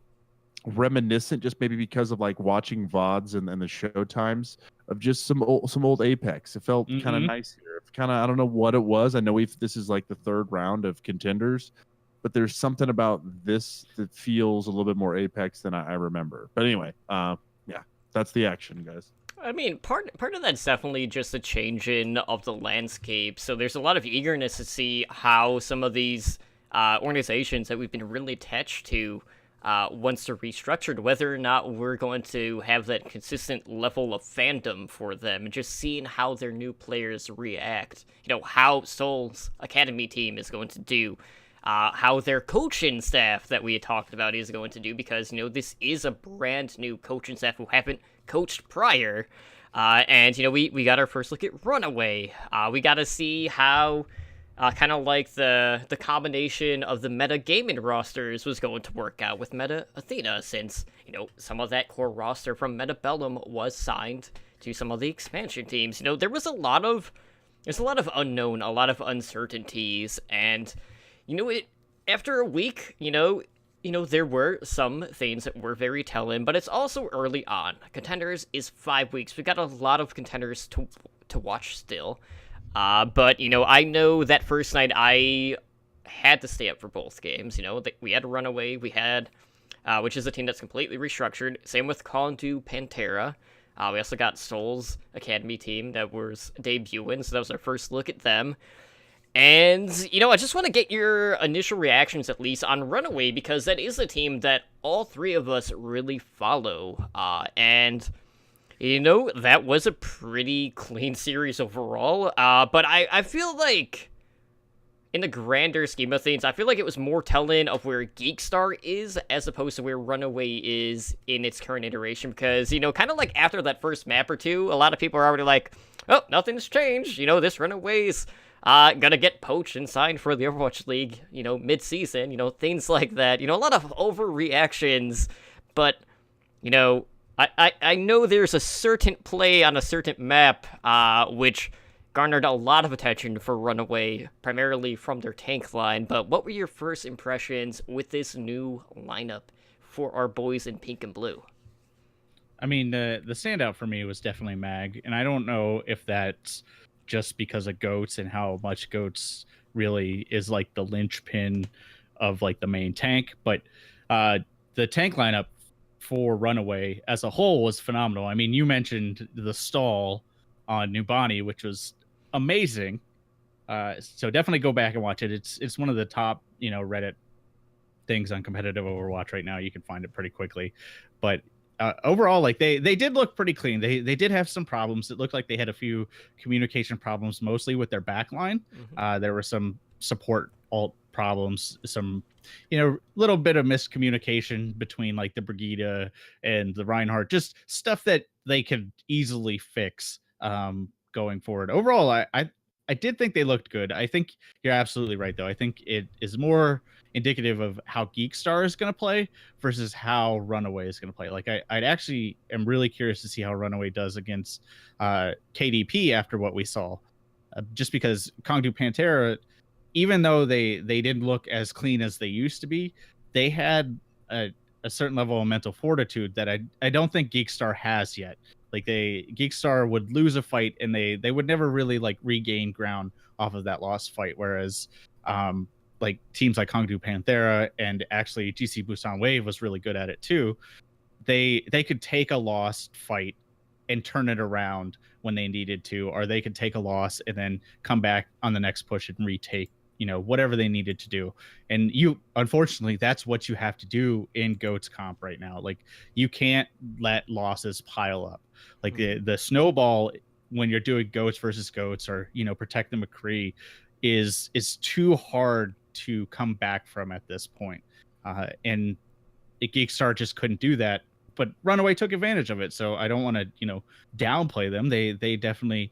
reminiscent, just maybe because of like watching VODs and the show times of just some old Apex. It felt kind of nice here. Kind of, I don't know what it was. I know this is like the third round of contenders, but there's something about this that feels a little bit more Apex than I remember. But anyway, yeah, that's the action, guys. I mean, part of that's definitely just a change in of the landscape. So there's a lot of eagerness to see how some of these organizations that we've been really attached to, once they're restructured, whether or not we're going to have that consistent level of fandom for them, and just seeing how their new players react. How Seoul's Academy team is going to do, how their coaching staff that we had talked about is going to do, because, this is a brand new coaching staff who haven't coached prior. And, we got our first look at Runaway. We got to see how kind of like the combination of the meta gaming rosters was going to work out with Meta Athena, since, some of that core roster from Meta Bellum was signed to some of the expansion teams. There's a lot of unknown, a lot of uncertainties, and, after a week, there were some things that were very telling, but it's also early on. Contenders is 5 weeks. We got a lot of contenders to watch still. But, I know that first night I had to stay up for both games. We had Runaway, we had, which is a team that's completely restructured. Same with Kondu Pantera. We also got Seoul's Academy team that was debuting, so that was our first look at them. And, I just want to get your initial reactions, at least, on Runaway, because that is a team that all three of us really follow. And that was a pretty clean series overall, but I feel like, in the grander scheme of things, I feel like it was more telling of where Geekstar is, as opposed to where Runaway is in its current iteration, because, kind of like after that first map or two, a lot of people are already like, oh, nothing's changed, this Runaway's gonna get poached and signed for the Overwatch League, mid-season, things like that, a lot of overreactions, but, I know there's a certain play on a certain map, which garnered a lot of attention for Runaway, primarily from their tank line, but what were your first impressions with this new lineup for our boys in pink and blue? I mean, the standout for me was definitely Mag, and I don't know if that's just because of Goats and how much Goats really is like the linchpin of like the main tank, but the tank lineup for Runaway as a whole was phenomenal. I mean, you mentioned the stall on Nubani, which was amazing. So definitely go back and watch it. It's one of the top, Reddit things on competitive Overwatch right now. You can find it pretty quickly. But overall, like they did look pretty clean. They did have some problems. It looked like they had a few communication problems, mostly with their backline. Mm-hmm. There were some support alt problems, some little bit of miscommunication between like the Brigida and the Reinhardt, just stuff that they could easily fix going forward. Overall, I did think they looked good. I think you're absolutely right, though. I think it is more indicative of how Geekstar is going to play versus how Runaway is going to play. Like I'd actually am really curious to see how Runaway does against KDP after what we saw, just because Kongdu Pantera, even though they didn't look as clean as they used to be, they had a certain level of mental fortitude that I don't think Geekstar has yet. Like Geekstar would lose a fight and they would never really like regain ground off of that lost fight. Whereas like teams like Kongdu Panthera and actually GC Busan Wave was really good at it too. They could take a lost fight and turn it around when they needed to, or they could take a loss and then come back on the next push and retake, whatever they needed to do. And unfortunately, that's what you have to do in GOATS comp right now. Like you can't let losses pile up. Like the snowball when you're doing GOATS versus GOATS or, Protect the McCree is too hard to come back from at this point. and Geekstar just couldn't do that. But Runaway took advantage of it, so I don't want to downplay them. They definitely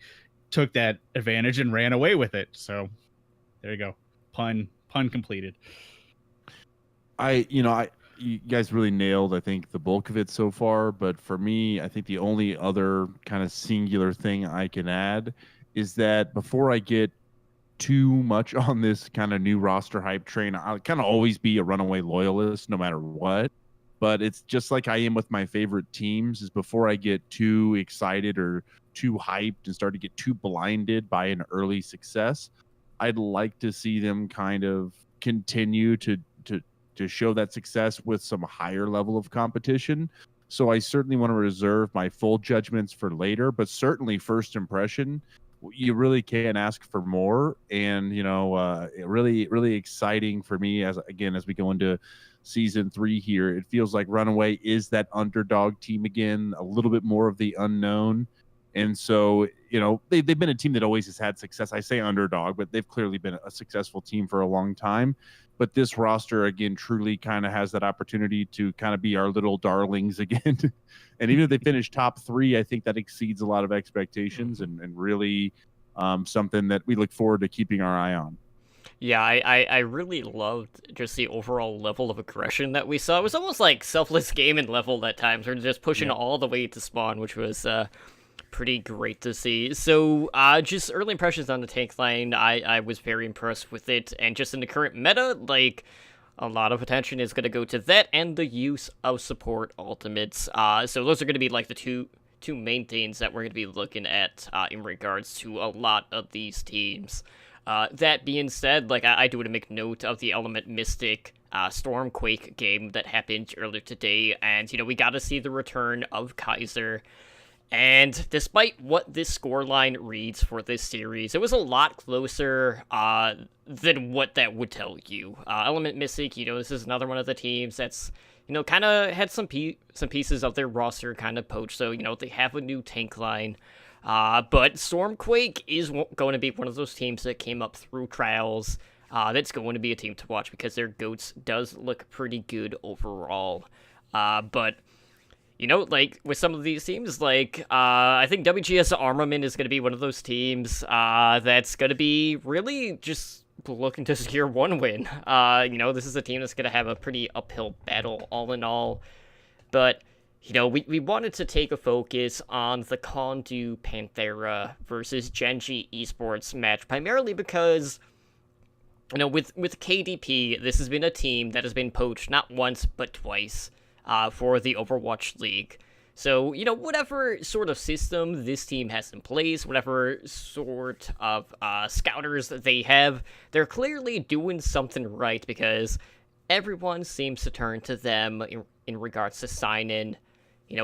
took that advantage and ran away with it. So there you go, pun completed. You guys really nailed, I think, the bulk of it so far. But for me, I think the only other kind of singular thing I can add is that before I get too much on this kind of new roster hype train, I'll kind of always be a Runaway loyalist no matter what. But it's just like I am with my favorite teams, is before I get too excited or too hyped and start to get too blinded by an early success, I'd like to see them kind of continue to show that success with some higher level of competition. So I certainly want to reserve my full judgments for later, but certainly first impression, you really can't ask for more. And, really, really exciting for me as we go into season 3 here. It feels like Runaway is that underdog team again, a little bit more of the unknown. And so, they've been a team that always has had success. I say underdog, but they've clearly been a successful team for a long time. But this roster, again, truly kind of has that opportunity to kind of be our little darlings again. And even if they finish top 3, I think that exceeds a lot of expectations and really something that we look forward to keeping our eye on. Yeah, I really loved just the overall level of aggression that we saw. It was almost like selfless gaming level at times. We're just pushing all the way to spawn, which was pretty great to see. So just early impressions on the tank line, I was very impressed with it. And just in the current meta, like, a lot of attention is going to go to that and the use of support ultimates. So those are going to be like the two main things that we're going to be looking at in regards to a lot of these teams. That being said, like, I do want to make note of the Element Mystic Stormquake game that happened earlier today, and we got to see the return of Kaiser. And despite what this scoreline reads for this series, it was a lot closer than what that would tell you. Element Mystic, this is another one of the teams that's kind of had some pieces of their roster kind of poached. So they have a new tank line. But Stormquake is going to be one of those teams that came up through trials. That's going to be a team to watch because their goats does look pretty good overall. But like with some of these teams, like I think WGS Armament is going to be one of those teams that's going to be really just looking to secure one win. This is a team that's going to have a pretty uphill battle all in all. But we wanted to take a focus on the Kondu Panthera versus Genji Esports match, primarily because, with KDP, this has been a team that has been poached not once, but twice for the Overwatch League. So, whatever sort of system this team has in place, whatever sort of scouters that they have, they're clearly doing something right because everyone seems to turn to them in regards to sign-in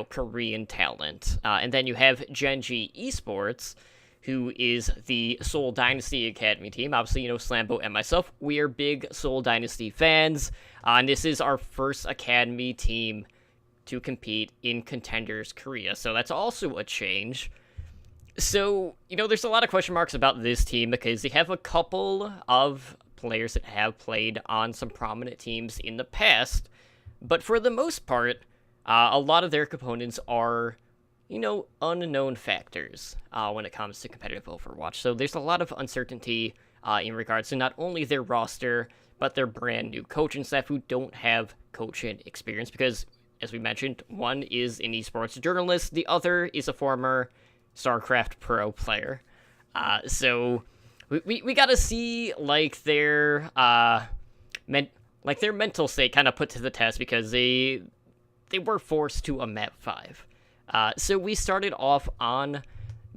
Korean talent. And then you have Genji Esports, who is the Seoul Dynasty Academy team. Obviously, Slambo and myself, we are big Seoul Dynasty fans. And this is our first Academy team to compete in Contenders Korea. So that's also a change. So, there's a lot of question marks about this team because they have a couple of players that have played on some prominent teams in the past. But for the most part, a lot of their components are, unknown factors when it comes to competitive Overwatch. So there's a lot of uncertainty in regards to not only their roster, but their brand new coaching staff who don't have coaching experience because, as we mentioned, one is an esports journalist, the other is a former StarCraft Pro player. So we got to see their mental state kind of put to the test because they were forced to a map 5. So we started off on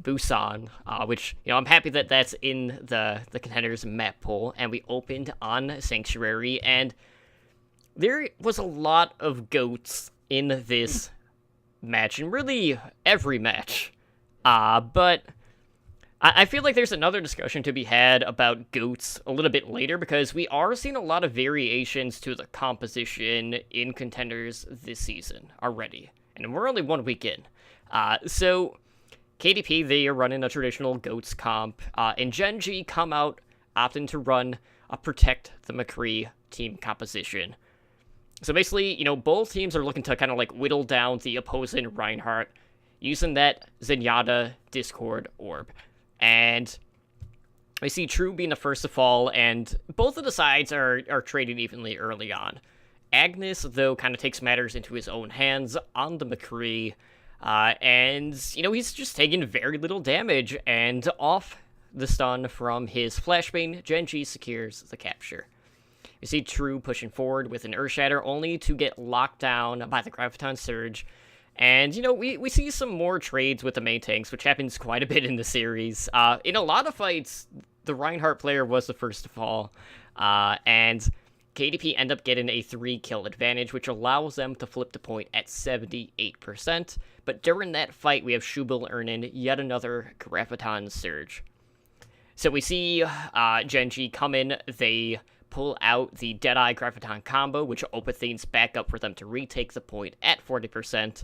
Busan, which, I'm happy that that's in the Contenders map pool, and we opened on Sanctuary, and there was a lot of goats in this match, and really every match. But I feel like there's another discussion to be had about goats a little bit later, because we are seeing a lot of variations to the composition in Contenders this season already, and we're only 1 week in. So KDP, they are running a traditional goats comp, and Genji come out opting to run a Protect the McCree team composition. So basically, both teams are looking to kind of like whittle down the opposing Reinhardt using that Zenyatta Discord orb. And we see True being the first to fall, and both of the sides are trading evenly early on. Agnes, though, kind of takes matters into his own hands on the McCree, and, he's just taking very little damage, and off the stun from his flashbang, Genji secures the capture. You see True pushing forward with an Earthshatter, only to get locked down by the Graviton Surge. And, we see some more trades with the main tanks, which happens quite a bit in the series. In a lot of fights, the Reinhardt player was the first to fall, and KDP end up getting a 3-kill advantage, which allows them to flip the point at 78%. But during that fight, we have Shubil earning yet another Graviton Surge. So we see Genji come in, they pull out the Deadeye Graviton combo, which opens things back up for them to retake the point at 40%.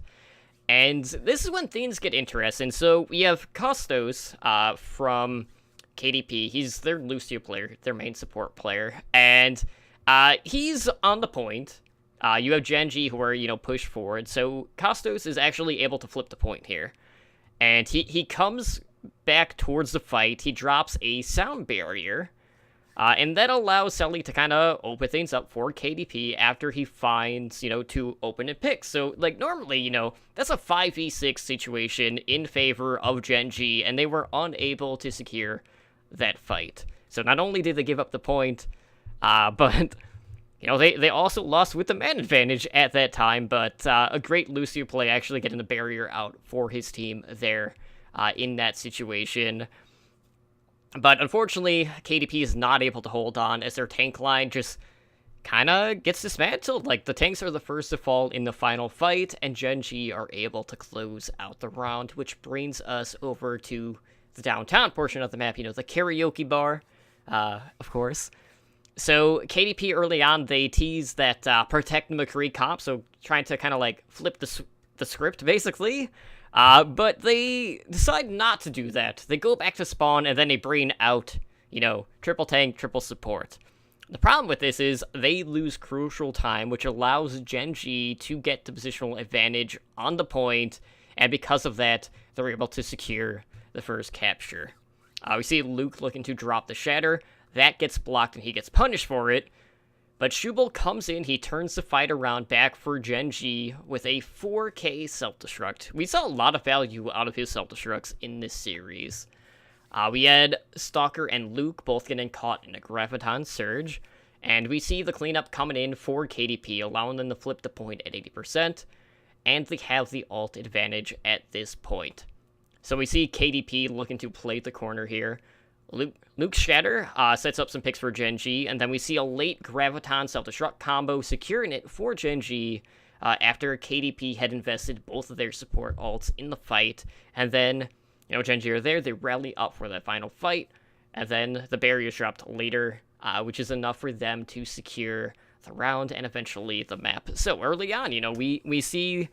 And this is when things get interesting. So we have Costos from KDP. He's their Lucio player, their main support player. And he's on the point. You have Genji who are, pushed forward. So Costos is actually able to flip the point here. And he comes back towards the fight. He drops a sound barrier. And that allows Selly to kind of open things up for KDP after he finds, 2 open and picks. So, normally, that's a 5v6 situation in favor of Genji, and they were unable to secure that fight. So not only did they give up the point, but, they also lost with the man advantage at that time, but a great Lucio play actually getting the barrier out for his team there in that situation. But unfortunately, KDP is not able to hold on as their tank line just kind of gets dismantled. The tanks are the first to fall in the final fight, and Genji are able to close out the round, which brings us over to the downtown portion of the map, the karaoke bar, of course. So KDP early on, they tease that protect McCree comp, so trying to kind of flip the script, basically. But they decide not to do that. They go back to spawn, and then they bring out, triple tank, triple support. The problem with this is they lose crucial time, which allows Genji to get the positional advantage on the point, and because of that, they're able to secure the first capture. We see Luke looking to drop the Shatter. That gets blocked, and he gets punished for it. But Shubil comes in, he turns the fight around back for Genji with a 4K self-destruct. We saw a lot of value out of his self-destructs in this series. We had Stalker and Luke both getting caught in a Graviton Surge, and we see the cleanup coming in for KDP, allowing them to flip the point at 80%, and they have the ult advantage at this point. So we see KDP looking to play the corner here. Luke's Shatter sets up some picks for Genji, and then we see a late Graviton self-destruct combo securing it for Genji after KDP had invested both of their support ults in the fight, and then, Genji are there, they rally up for that final fight, and then the barrier dropped later, which is enough for them to secure the round and eventually the map. So early on, we see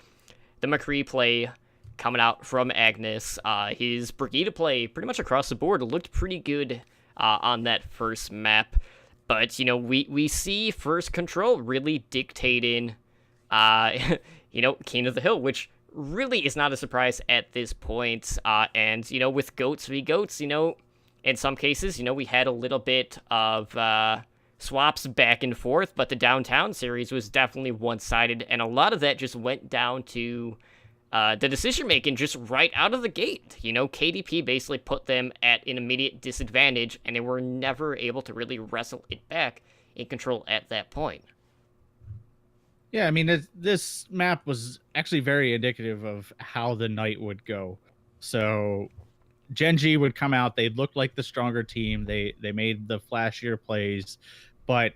the McCree play coming out from Agnes. His Brigida play pretty much across the board looked pretty good on that first map. But, we see First Control really dictating, King of the Hill, which really is not a surprise at this point. And, with Goats v Goats, in some cases, we had a little bit of swaps back and forth, but the Downtown series was definitely one-sided, and a lot of that just went down to the decision-making just right out of the gate. KDP basically put them at an immediate disadvantage, and they were never able to really wrestle it back in control at that point. Yeah, I mean, this map was actually very indicative of how the night would go. So Genji would come out, they looked like the stronger team, they made the flashier plays, but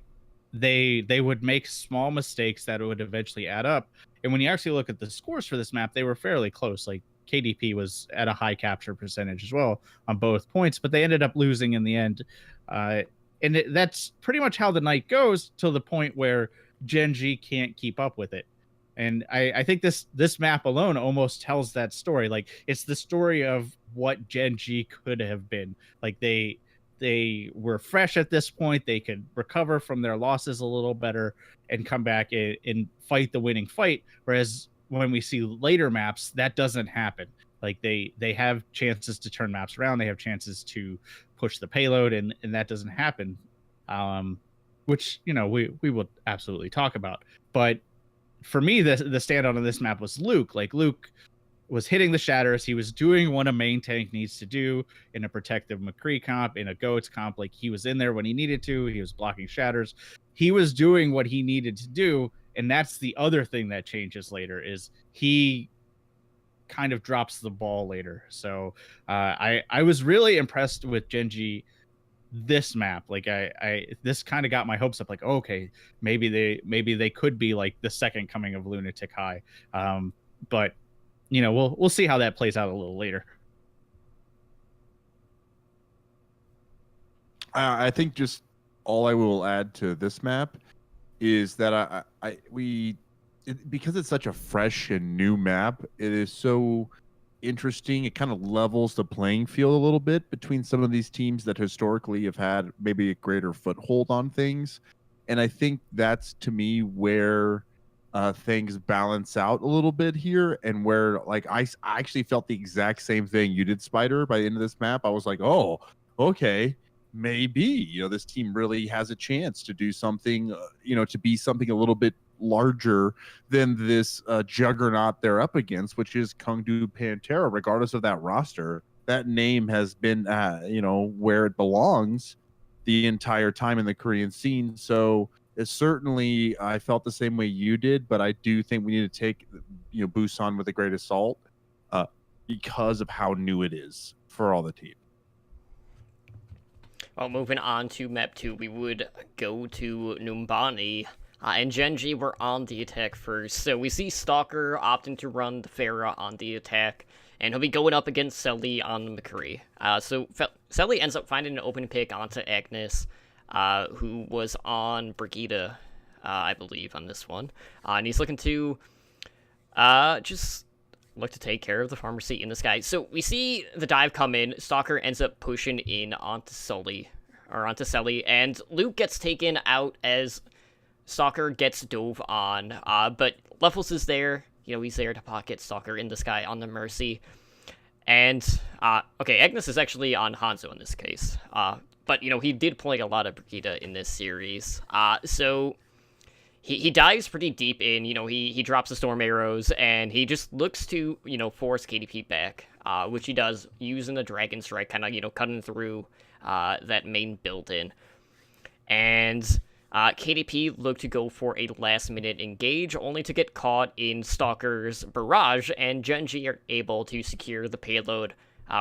they would make small mistakes that would eventually add up. And when you actually look at the scores for this map, they were fairly close. KDP was at a high capture percentage as well on both points, but they ended up losing in the end. And that's pretty much how the night goes till the point where Genji can't keep up with it. And I think this map alone almost tells that story. It's the story of what Genji could have been. They they were fresh at this point. They could recover from their losses a little better and come back and fight the winning fight. Whereas when we see later maps, that doesn't happen. Like they have chances to turn maps around. They have chances to push the payload, and that doesn't happen. Which, you know, we will absolutely talk about. But for me, the standout on this map was Luke. Like, Luke was hitting the shatters. He was doing what a main tank needs to do in a protective McCree comp, in a Goats comp. Like, he was in there when he needed to. He was blocking shatters. He was doing what he needed to do. And that's the other thing that changes later, is he kind of drops the ball later. So I was really impressed with Genji this map. Like, I this kind of got my hopes up. Like, okay, maybe they could be like the second coming of Lunatic High. But you know, we'll see how that plays out a little later. I think just all I will add to this map is that because it's such a fresh and new map, it is so interesting. It kind of levels the playing field a little bit between some of these teams that historically have had maybe a greater foothold on things. And I think that's, to me, where things balance out a little bit here, and where, like, I actually felt the exact same thing you did, Spider. By the end of this map, I was like, oh, okay, maybe, you know, this team really has a chance to do something, you know, to be something a little bit larger than this juggernaut they're up against, which is Kungdu Pantera. Regardless of that roster, that name has been, you know, where it belongs the entire time in the Korean scene. So it's certainly, I felt the same way you did, but I do think we need to take, you know, Busan with a great assault because of how new it is for all the teams. Well, moving on to map 2, we would go to Numbani. And Genji were on the attack first. So we see Stalker opting to run the Pharah on the attack, and he'll be going up against Selly on the McCree. So Selly ends up finding an open pick onto Agnes, who was on Brigida, I believe, on this one. And he's looking to just look to take care of the pharmacy in the sky. So we see the dive come in. Stalker ends up pushing in onto Selly, and Luke gets taken out as Stalker gets dove on. But Leffels is there. You know, he's there to pocket Stalker in the sky on the Mercy. And, okay, Agnes is actually on Hanzo in this case. But, you know, he did play a lot of Brigida in this series. So he dives pretty deep in. You know, he drops the Storm Arrows, and he just looks to, you know, force KDP back, which he does using the Dragon Strike, kind of, you know, cutting through that main build-in. And KDP looked to go for a last-minute engage, only to get caught in Stalker's barrage, and Genji are able to secure the payload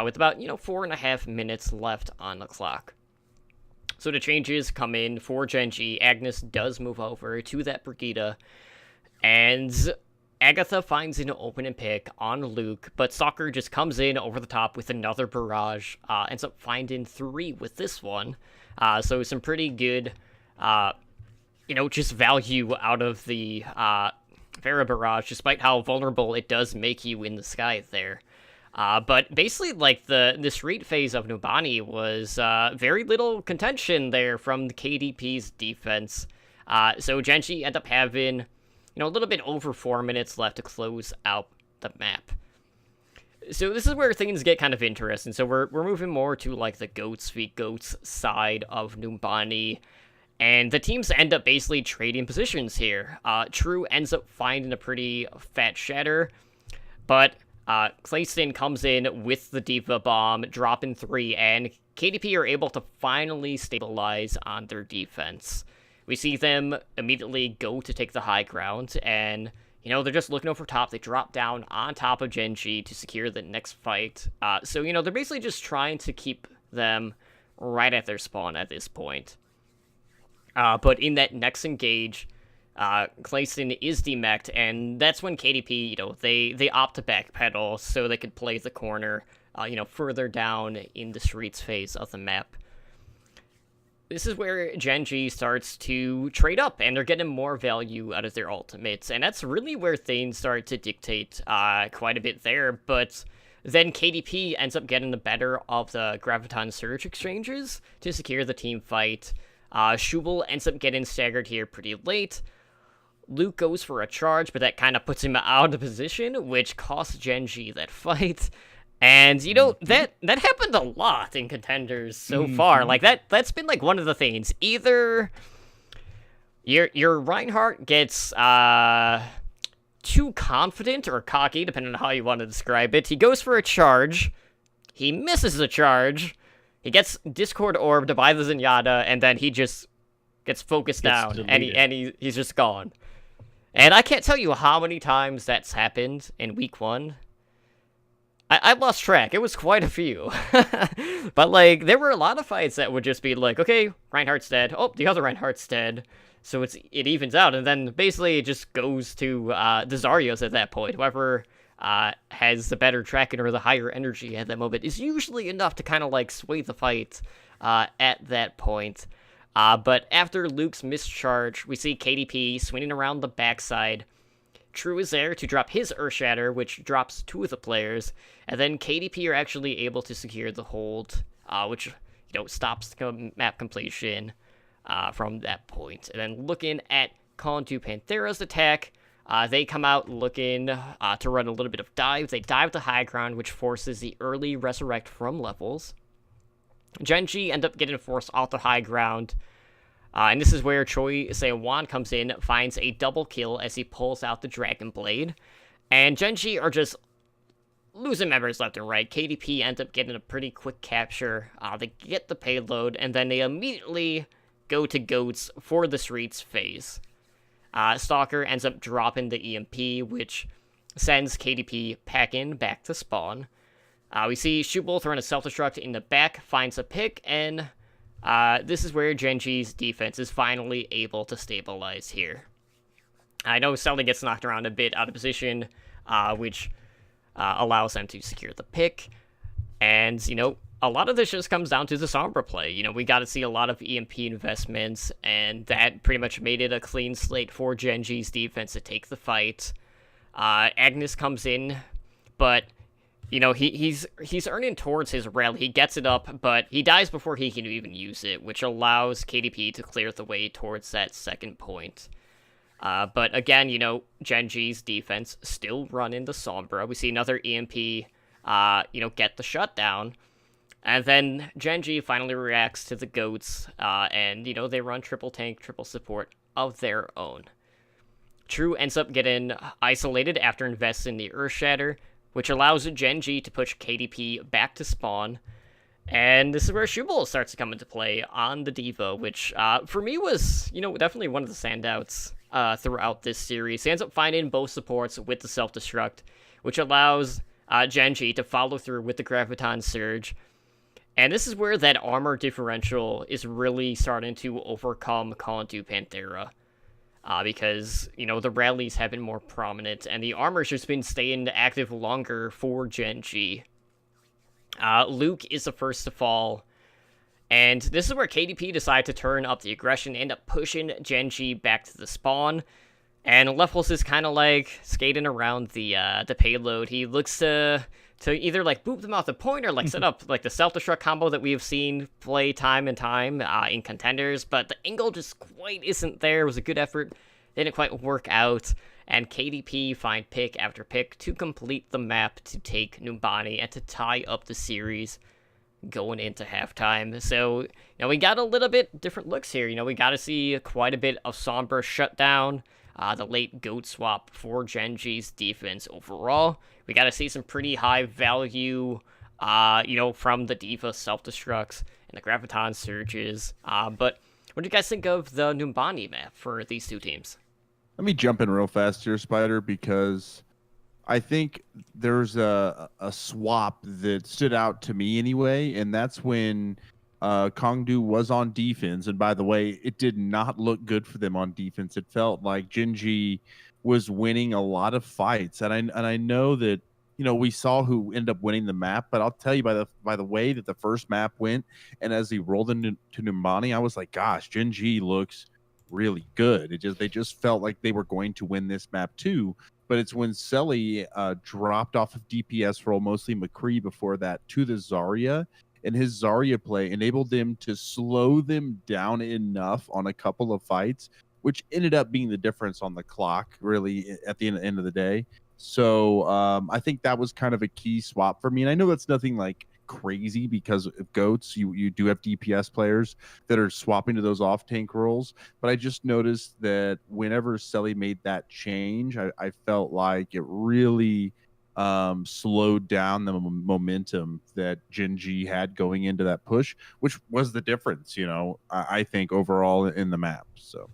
with about, you know, 4.5 minutes left on the clock. So the changes come in for Genji. Agnes does move over to that Brigida, and Agatha finds an open pick on Luke, but Stalker just comes in over the top with another barrage, ends up finding 3 with this one. So some pretty good, you know, just value out of the Pharah barrage, despite how vulnerable it does make you in the sky there. But basically, like, this read phase of Numbani was very little contention there from the KDP's defense. So Genji ended up having, you know, a little bit over 4 minutes left to close out the map. So this is where things get kind of interesting. So we're moving more to, like, the Goats v Goats side of Numbani. And the teams end up basically trading positions here. True ends up finding a pretty fat shatter, but Clayston comes in with the Diva Bomb, dropping 3, and KDP are able to finally stabilize on their defense. We see them immediately go to take the high ground, and, you know, they're just looking over top. They drop down on top of Genji to secure the next fight. So, you know, they're basically just trying to keep them right at their spawn at this point. But in that next engage, Clayston is demeched, and that's when KDP, you know, they opt to backpedal so they could play the corner, you know, further down in the streets phase of the map. This is where Genji starts to trade up, and they're getting more value out of their ultimates, and that's really where things start to dictate quite a bit there. But Then KDP ends up getting the better of the Graviton Surge exchanges to secure the team fight. Schubel ends up getting staggered here pretty late. Luke goes for a charge, but that kind of puts him out of position, which costs Genji that fight. And, you know, that happened a lot in Contenders so far. Like, that's been, like, one of the things. Either your Reinhardt gets too confident or cocky, depending on how you want to describe it. He goes for a charge. He misses the charge. He gets Discord orbed by the Zenyatta, and then he just gets focused down, deleted. and he's just gone. And I can't tell you how many times that's happened in week 1. I lost track. It was quite a few. But, like, there were a lot of fights that would just be like, okay, Reinhardt's dead. Oh, the other Reinhardt's dead. So it evens out, and then basically it just goes to the Zaryos at that point. Whoever has the better tracking or the higher energy at that moment is usually enough to kind of, like, sway the fight at that point. But after Luke's mischarge, we see KDP swinging around the backside. True is there to drop his Earth Shatter, which drops 2 of the players, and then KDP are actually able to secure the hold, which, you know, stops the map completion from that point. And then looking at Kondu Panthera's attack, they come out looking to run a little bit of dive. They dive to high ground, which forces the early resurrect from levels. Genji end up getting forced off the high ground. And this is where Choi Se-wan comes in, finds a double kill as he pulls out the Dragon Blade. And Genji are just losing members left and right. KDP ends up getting a pretty quick capture. They get the payload, and then they immediately go to Goats for the Streets phase. Stalker ends up dropping the EMP, which sends KDP packing back to spawn. We see Schubel throwing a self-destruct in the back, finds a pick, and this is where Genji's defense is finally able to stabilize here. I know Selly gets knocked around a bit out of position, which allows them to secure the pick. And, you know, a lot of this just comes down to the Sombra play. You know, we got to see a lot of EMP investments, and that pretty much made it a clean slate for Genji's defense to take the fight. Agnes comes in, but, you know, he's earning towards his rally. He gets it up, but he dies before he can even use it, which allows KDP to clear the way towards that second point. But again, you know, Genji's defense still running the Sombra. We see another EMP, you know, get the shutdown. And then Genji finally reacts to the Goats, and, you know, they run triple tank, triple support of their own. True ends up getting isolated after investing the Earth Shatter, which allows Genji to push KDP back to spawn. And this is where Schubel starts to come into play on the Diva, which for me was, you know, definitely one of the standouts throughout this series. He ends up finding both supports with the self-destruct, which allows Genji to follow through with the Graviton Surge. And this is where that armor differential is really starting to overcome Kondu Panthera. Because, you know, the rallies have been more prominent, and the armor's just been staying active longer for Genji. Luke is the first to fall, and this is where KDP decide to turn up the aggression, end up pushing Genji back to the spawn, and Lefels is kind of like skating around the payload. He looks to either like boop them off the point or like set up like the self-destruct combo that we've seen play time and time in Contenders, but the angle just quite isn't there. It was a good effort, didn't quite work out, and KDP find pick after pick to complete the map to take Numbani and to tie up the series going into halftime. So, you know, we got a little bit different looks here. You know, we got to see quite a bit of Sombra shutdown, the late goat swap for Genji's defense overall. We got to see some pretty high value, you know, from the Diva self-destructs and the Graviton surges. But what do you guys think of the Numbani map for these two teams? Let me jump in real fast here, Spider, because I think there's a swap that stood out to me anyway, and that's when Kongdu was on defense. And by the way, it did not look good for them on defense. It felt like Genji was winning a lot of fights, and I know that, you know, we saw who ended up winning the map, but I'll tell you by the way that the first map went, and as he rolled into Numbani, I was like, gosh, Genji looks really good. They just felt like they were going to win this map too. but it's when Selly dropped off of DPS role, mostly McCree before that, to the Zarya, and his Zarya play enabled them to slow them down enough on a couple of fights, which ended up being the difference on the clock, really, at the end of the day. So I think that was kind of a key swap for me. And I know that's nothing like crazy because of goats. You do have DPS players that are swapping to those off tank roles, but I just noticed that whenever Selly made that change, I felt like it really slowed down the momentum that Gen G had going into that push, which was the difference, I think overall in the map. So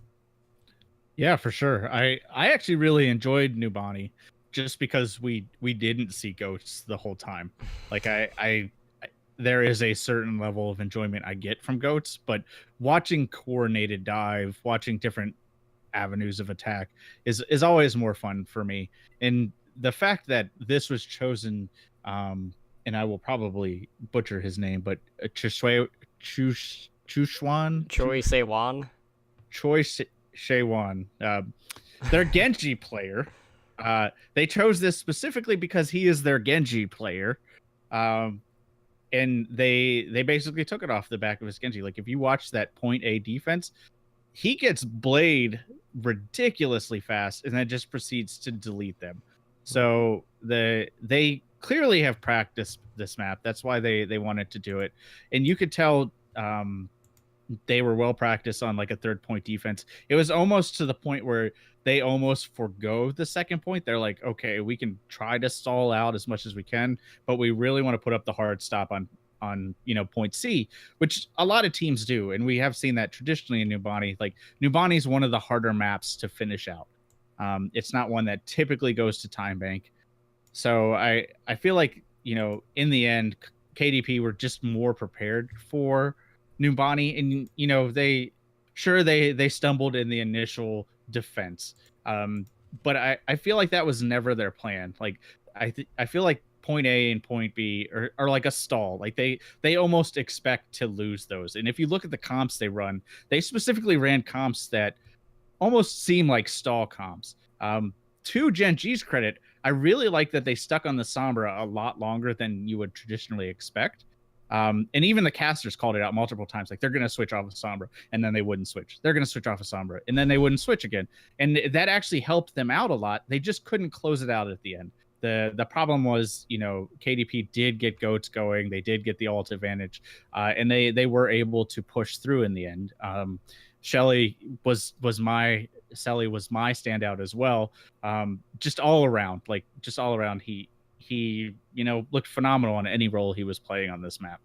Yeah, for sure. I actually really enjoyed Nubani just because we didn't see goats the whole time. Like I there is a certain level of enjoyment I get from goats, but watching coordinated dive, watching different avenues of attack is always more fun for me. And the fact that this was chosen, and I will probably butcher his name, but Chushwan, Choi Se-wan. Choi Shaewon, their Genji player. They chose this specifically because he is their Genji player. And they basically took it off the back of his Genji. Like if you watch that point A defense, he gets blade ridiculously fast and then just proceeds to delete them. So they clearly have practiced this map. That's why they wanted to do it. And you could tell they were well practiced on like a third point defense. It was almost to the point where they almost forgo the second point. They're like, okay, we can try to stall out as much as we can, but we really want to put up the hard stop on point C, which a lot of teams do, and we have seen that traditionally in Nubani. Like Nubani is one of the harder maps to finish out. It's not one that typically goes to time bank. So I feel like in the end, KDP were just more prepared for Nubani, and they stumbled in the initial defense, but I feel like that was never their plan. Like I feel like point A and point B are like a stall. Like they almost expect to lose those. And if you look at the comps they run, they specifically ran comps that almost seem like stall comps. To Gen G's credit, I really like that they stuck on the Sombra a lot longer than you would traditionally expect. And even the casters called it out multiple times. Like they're going to switch off of Sombra and then they wouldn't switch. They're going to switch off of Sombra and then they wouldn't switch again. And that actually helped them out a lot. They just couldn't close it out at the end. The problem was, KDP did get goats going. They did get the ult advantage, and they were able to push through in the end. Selly was my standout as well. Just all around, he looked phenomenal on any role he was playing on this map.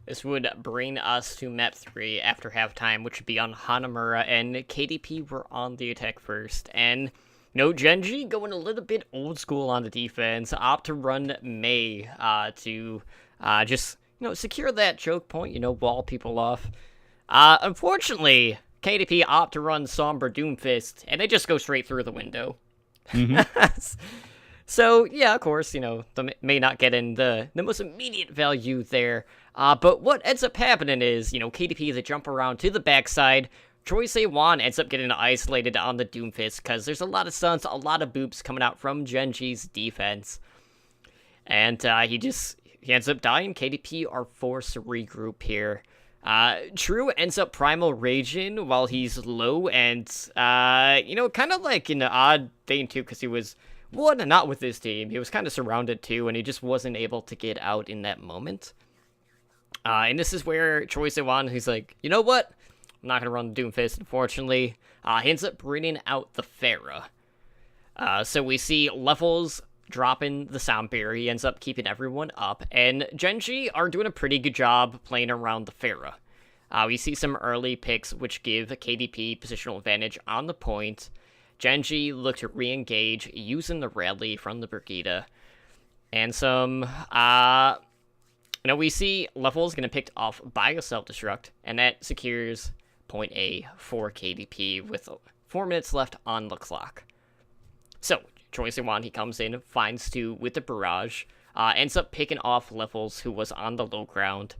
This would bring us to map 3 after halftime, which would be on Hanamura, and KDP were on the attack first. And Gen G going a little bit old school on the defense, opt to run Mei to just secure that choke point, wall people off. Unfortunately, KDP opt to run Sombra Doomfist, and they just go straight through the window. Mm-hmm. So, yeah, of course, they may not get in the most immediate value there. But what ends up happening is, KDP, they jump around to the backside. Choi Se-wan ends up getting isolated on the Doomfist because there's a lot of stuns, a lot of boops coming out from Gen G's defense. And he ends up dying. KDP are forced to regroup here. True ends up primal raging while he's low, and, kind of like an odd thing, too, because he was... one, not with his team. He was kind of surrounded too, and he just wasn't able to get out in that moment. And this is where Choi Se-wan, he's like, you know what? I'm not going to run the Doomfist, unfortunately. He ends up bringing out the Pharah. So we see levels dropping the sound barrier. He ends up keeping everyone up. And Gen G are doing a pretty good job playing around the Pharah. We see some early picks which give KDP positional advantage on the point. Gen G look to re-engage using the rally from the Brigida. And some, we see levels getting picked off by a self-destruct, and that secures point A for KDP with 4 minutes left on the clock. So, Choi Se-wan, he comes in, finds 2 with the barrage, ends up picking off Levels, who was on the low ground.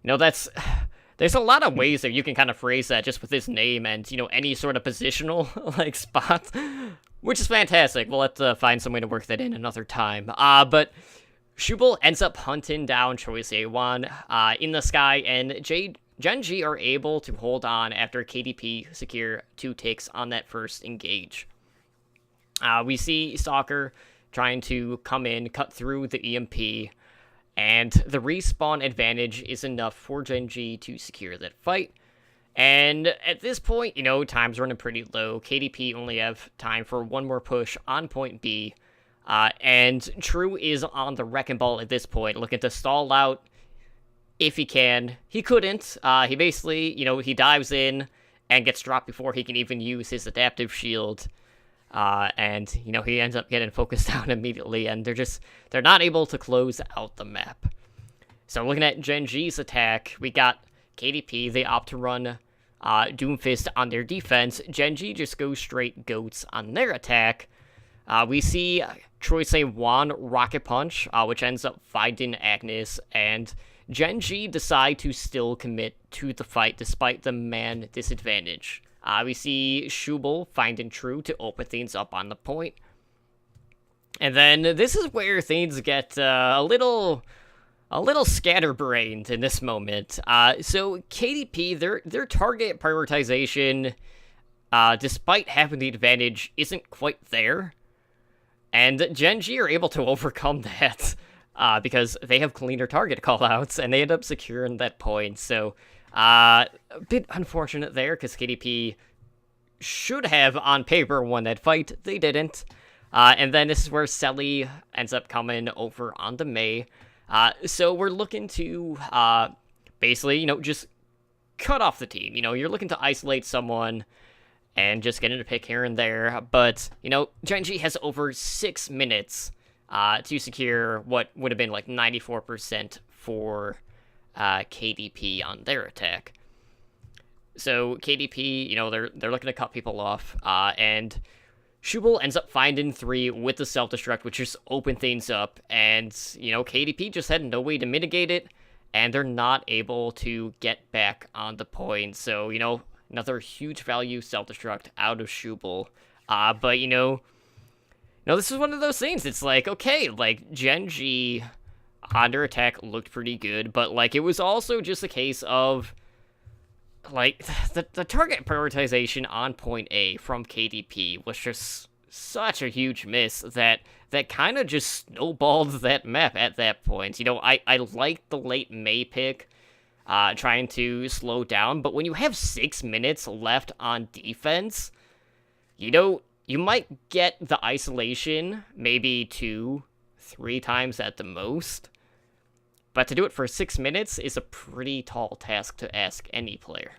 That's... There's a lot of ways that you can kind of phrase that just with his name and, any sort of positional, like, spot, which is fantastic. We'll have to find some way to work that in another time. But Shubel ends up hunting down Choi Se-won in the sky, and Gen.G are able to hold on after KDP secure 2 ticks on that first engage. We see Soccer trying to come in, cut through the EMP, and the respawn advantage is enough for Gen.G to secure that fight. And at this point, time's running pretty low. KDP only have time for one more push on point B. And True is on the wrecking ball at this point, looking to stall out if he can. He couldn't. He basically, he dives in and gets dropped before he can even use his adaptive shield. And he ends up getting focused down immediately, and they're not able to close out the map. So looking at Gen.G's attack, we got KDP, they opt to run Doomfist on their defense. Gen.G just goes straight goats on their attack. We see Choi Se-won rocket punch, which ends up finding Agnes, and Gen.G decide to still commit to the fight despite the man disadvantage. We see Shubel finding True to open things up on the point. And then this is where things get a little scatterbrained in this moment. So KDP, their target prioritization, despite having the advantage, isn't quite there. And Gen.G are able to overcome that because they have cleaner target callouts, and they end up securing that point. So a bit unfortunate there, because KDP should have, on paper, won that fight. They didn't. And then this is where Selly ends up coming over onto Mei. So we're looking to basically, just cut off the team. You're looking to isolate someone and just get into pick here and there. But, Gen.G has over 6 minutes to secure what would have been like 94% for KDP on their attack. So KDP, they're looking to cut people off, and Shubel ends up finding 3 with the self-destruct, which just opened things up, and, KDP just had no way to mitigate it, and they're not able to get back on the point. So, another huge value self-destruct out of Shubel. But, this is one of those things. It's like, okay, like, Gen.G on their attack looked pretty good, but, like, it was also just a case of, like, the target prioritization on point A from KDP was just such a huge miss that kind of just snowballed that map at that point. I liked the late Mei pick, trying to slow down, but when you have 6 minutes left on defense, you might get the isolation maybe 2-3 times at the most. But to do it for 6 minutes is a pretty tall task to ask any player.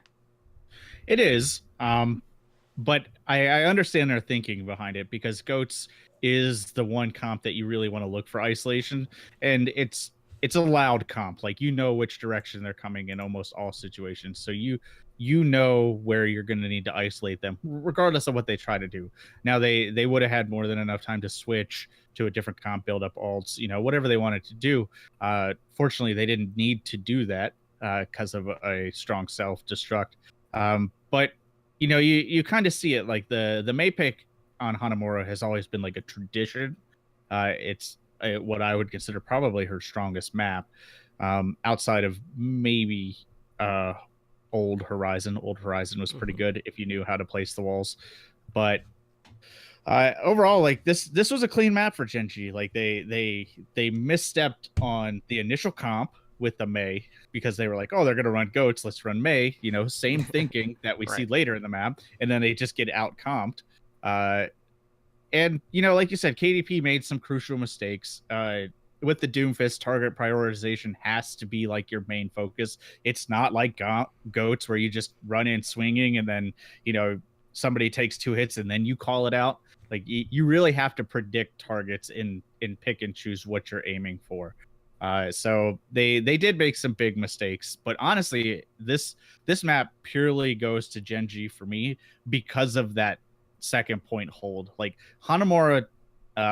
It is, but I understand their thinking behind it, because Goats is the one comp that you really want to look for isolation, and it's a loud comp. Like, which direction they're coming in almost all situations, so you know where you're going to need to isolate them, regardless of what they try to do. Now, they would have had more than enough time to switch to a different comp, build up ults, whatever they wanted to do. Fortunately, they didn't need to do that because of a strong self-destruct. But, you kind of see it, like the Mei pick on Hanamura has always been like a tradition. It's what I would consider probably her strongest map, outside of maybe Old Horizon. Old Horizon was pretty good if you knew how to place the walls. But overall, like, this was a clean map for Gen.G. Like, they misstepped on the initial comp with the Mei, because they were like, oh, they're gonna run Goats, let's run Mei. Same thinking that we see later in the map, and then they just get out comped. And like you said, KDP made some crucial mistakes. With the Doomfist, target prioritization has to be like your main focus. It's not like Goats where you just run in swinging and then somebody takes 2 hits and then you call it out. Like, you really have to predict targets in pick and choose what you're aiming for. So they did make some big mistakes, but honestly, this map purely goes to Gen.G for me because of that second point hold. Like, Hanamura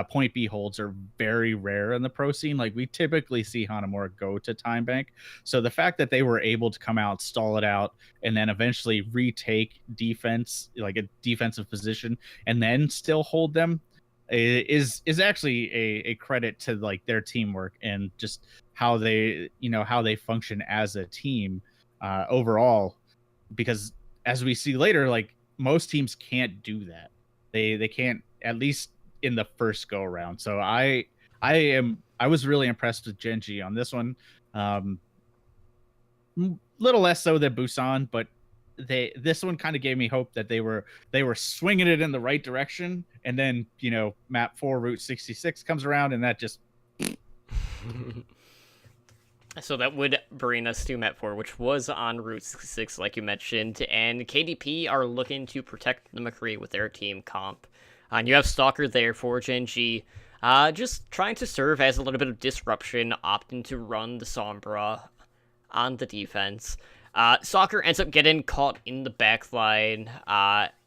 point B holds are very rare in the pro scene. Like we typically see Hanamura go to time bank. So the fact that they were able to come out, stall it out, and then eventually retake defense, like a defensive position, and then still hold them is actually a credit to like their teamwork and just how they function as a team overall. Because as we see later, like most teams can't do that. They can't, at least in the first go around. So I was really impressed with Genji on this one. Little less so than Busan, but this one kind of gave me hope that they were swinging it in the right direction. And then map 4 Route 66 comes around, and that just So that would bring us to map 4, which was on Route 66, like you mentioned, and KDP are looking to protect the McCree with their team comp. And you have Stalker there for Genji, just trying to serve as a little bit of disruption, opting to run the Sombra on the defense. Stalker ends up getting caught in the backline,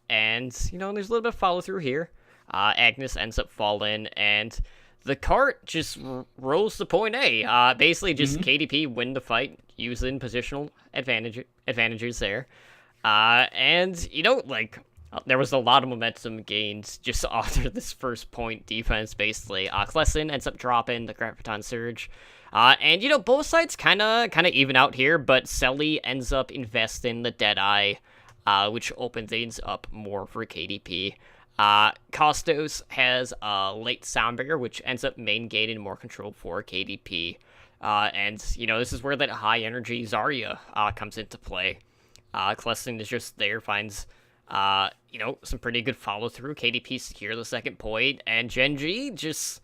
and, there's a little bit of follow-through here. Agnes ends up falling, and the cart just rolls to point A. Basically, just KDP win the fight using positional advantages there. And, there was a lot of momentum gained just after this first point defense, basically. Klessin ends up dropping the Graviton Surge. And, both sides kind of even out here, but Selly ends up investing the Deadeye, which opens things up more for KDP. Kostos has a late Soundbreaker, which ends up main gaining more control for KDP. And, this is where that high-energy Zarya comes into play. Klessin is just there, finds some pretty good follow-through. KDP secure the second point, and Genji just,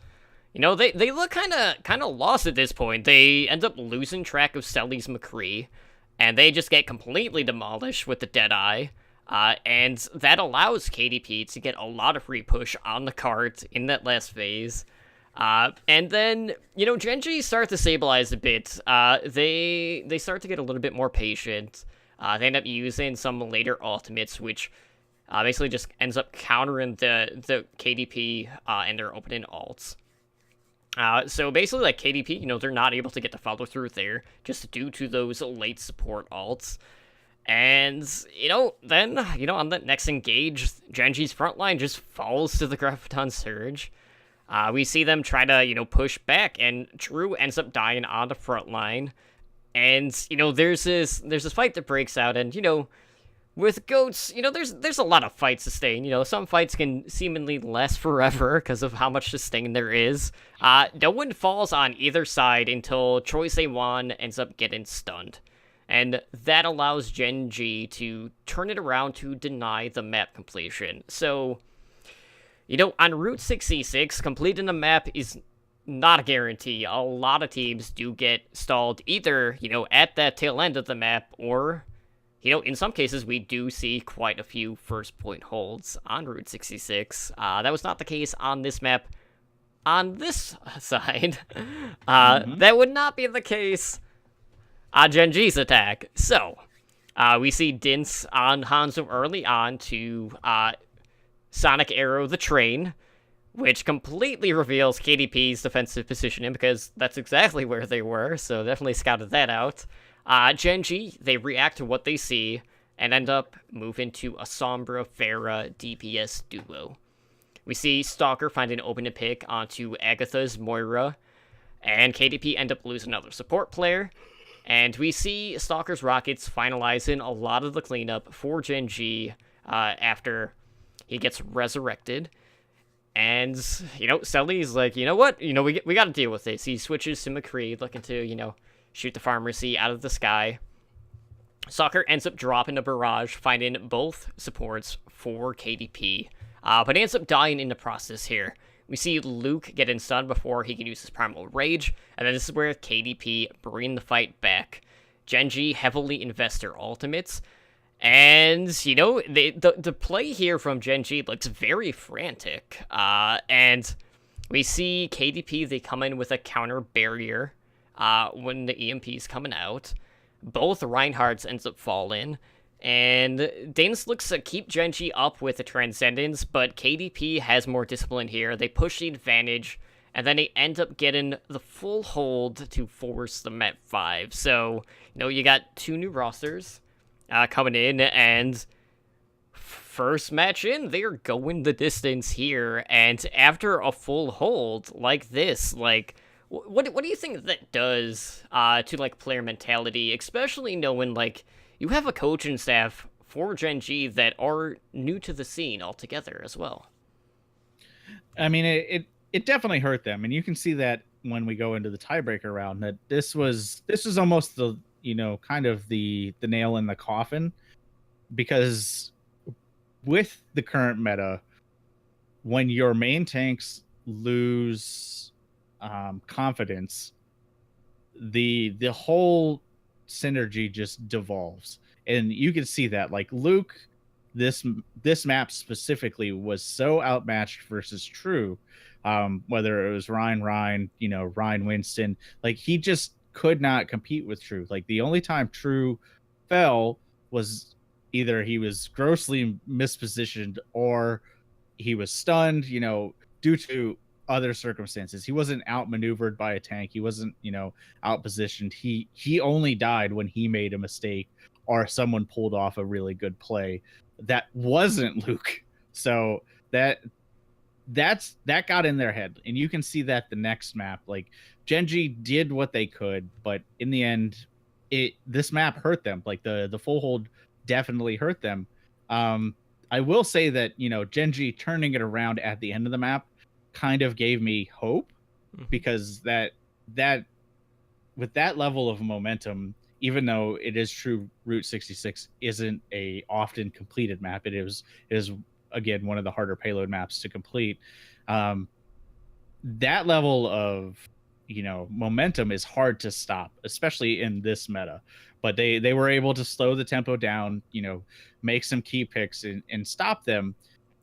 they look kind of lost at this point. They end up losing track of Selly's McCree, and they just get completely demolished with the Deadeye. And that allows KDP to get a lot of free push on the cart in that last phase. And then, Genji start to stabilize a bit. They start to get a little bit more patient. They end up using some later ultimates, which basically just ends up countering the KDP and their opening ults. So basically, KDP, they're not able to get the follow through there just due to those late support ults. And, then, on the next engage, Genji's frontline just falls to the Graviton Surge. We see them try to, push back, and Drew ends up dying on the frontline. And, there's this fight that breaks out, and, with GOATs, there's a lot of fights to sustain. Some fights can seemingly last forever because of how much sustain there is. No one falls on either side until Choi Se-won ends up getting stunned. And that allows Genji to turn it around to deny the map completion. So, on Route 66, completing the map is not a guarantee. A lot of teams do get stalled either, at that tail end of the map, or, in some cases, we do see quite a few first point holds on Route 66. That was not the case on this map. On this side, that would not be the case on Genji's attack. So, we see Dints on Hanzo early on to Sonic Arrow the train, which completely reveals KDP's defensive positioning, because that's exactly where they were, so definitely scouted that out. Genji, they react to what they see, and end up moving to a Sombra Pharah DPS duo. We see Stalker find an open to pick onto Agatha's Moira, and KDP end up losing another support player. And we see Stalker's Rockets finalizing a lot of the cleanup for Genji after he gets resurrected. And, Selly's like, what? We got to deal with this. He switches to McCree, looking to, shoot the Pharmacy out of the sky. Stalker ends up dropping a barrage, finding both supports for KDP. But he ends up dying in the process here. We see Luke getting stunned before he can use his Primal Rage, and then this is where KDP bring the fight back. Genji heavily invests their ultimates, and, the play here from Genji looks very frantic. And we see KDP, they come in with a counter barrier when the EMP is coming out. Both Reinhardts ends up falling, And Danis looks to keep Genji up with the Transcendence, but KDP has more discipline here. They push the advantage, and then they end up getting the full hold to force the Met 5. So, you got 2 new rosters coming in, and first match in, they're going the distance here. And after a full hold like this, what do you think that does to player mentality, especially knowing you have a coaching staff for Gen G that are new to the scene altogether as well? I mean, it definitely hurt them, and you can see that when we go into the tiebreaker round. That this was almost the kind of the nail in the coffin, because with the current meta, when your main tanks lose confidence, the whole synergy just devolves, and you can see that Luke, this map specifically was so outmatched versus True, whether it was Ryan, Winston, he just could not compete with True. The only time True fell was either he was grossly mispositioned or he was stunned, due to other circumstances. He wasn't outmaneuvered by a tank. He wasn't, outpositioned. He only died when he made a mistake or someone pulled off a really good play that wasn't Luke. So that got in their head, and you can see that the next map, Genji did what they could, but in the end, this map hurt them. The full hold definitely hurt them. I will say that Genji turning it around at the end of the map kind of gave me hope, because that with that level of momentum, even though it is true Route 66 isn't a often completed map, it is again one of the harder payload maps to complete. That level of momentum is hard to stop, especially in this meta. But they were able to slow the tempo down, make some key picks and stop them.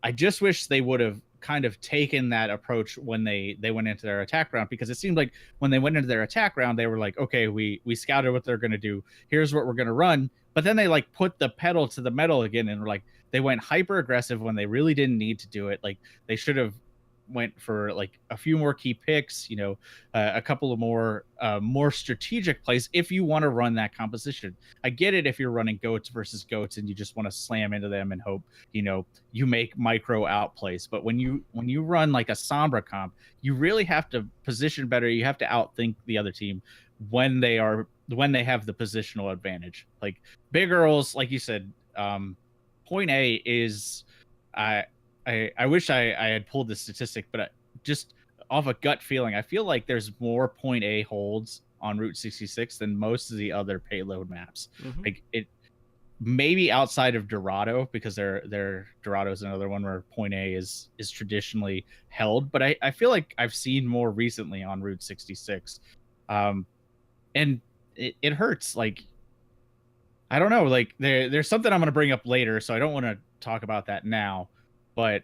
I just wish they would have kind of taken that approach when they went into their attack round, because it seemed like when they went into their attack round, they were like, okay, we scouted what they're going to do. Here's what we're going to run. But then they put the pedal to the metal again, and they went hyper aggressive when they really didn't need to do it. They should have went for a few more key picks, a couple of more strategic plays if you want to run that composition. I get it if you're running goats versus goats and you just want to slam into them and hope you make micro outplays. But when you run a Sombra comp, you really have to position better. You have to outthink the other team when they have the positional advantage. Big Earls, like you said, point A is I wish I had pulled this statistic, but just off a gut feeling, I feel like there's more point A holds on Route 66 than most of the other payload maps. It maybe outside of Dorado, because Dorado is another one where point A is traditionally held, but I feel like I've seen more recently on Route 66, and it hurts. I don't know, there's something I'm going to bring up later, so I don't want to talk about that now. But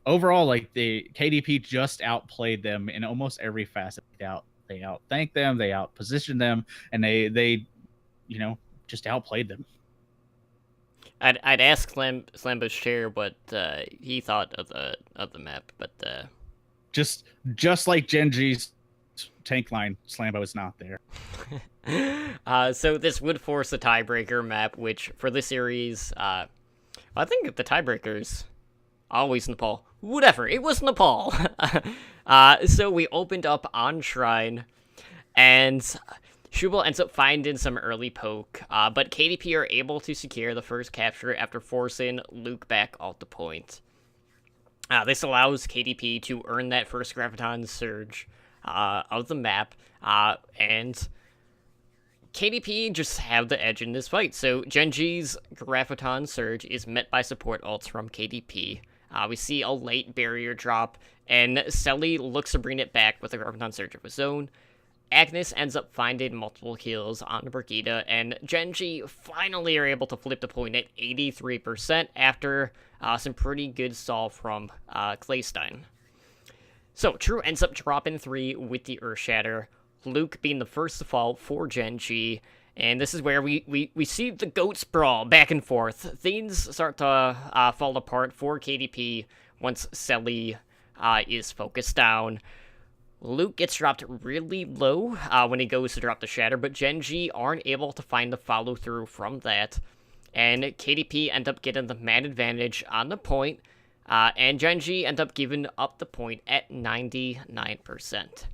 overall, the KDP just outplayed them in almost every facet. They outthanked them, they outpositioned them, and they just outplayed them. I'd ask Slambo's chair what he thought of the map, but just like Genji's tank line, Slambo is not there. So this would force a tiebreaker map, which for this series, I think the tiebreaker's always Nepal. Whatever, it was Nepal. So we opened up on Shrine, and Shubal ends up finding some early poke, but KDP are able to secure the first capture after forcing Luke back off the point. This allows KDP to earn that first Graviton Surge of the map, and KDP just have the edge in this fight. So Genji's Graviton Surge is met by support ults from KDP. We see a late barrier drop, and Selly looks to bring it back with a Graviton Surge of his own. Agnes ends up finding multiple kills on Brigitte, and Genji finally are able to flip the point at 83% after some pretty good solve from Claystein. So True ends up dropping 3 with the Earth Shatter, Luke being the first to fall for Genji, And this is where we see the goat sprawl back and forth. Things start to fall apart for KDP once Selly is focused down. Luke gets dropped really low when he goes to drop the Shatter, but Genji aren't able to find the follow-through from that. And KDP end up getting the man advantage on the point, and Genji end up giving up the point at 99%.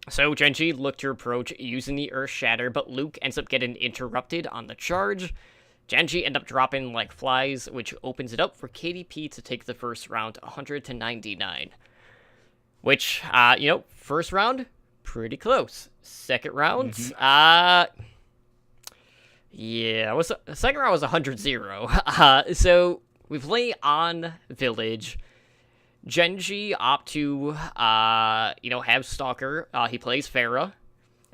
So Genji look to approach using the Earth Shatter, but Luke ends up getting interrupted on the charge. Genji end up dropping like flies, which opens it up for KDP to take the first round 100-99. Which, first round, pretty close. Second round, second round was 100-0. So we play on Village. Genji opt to, have Stalker. He plays Pharah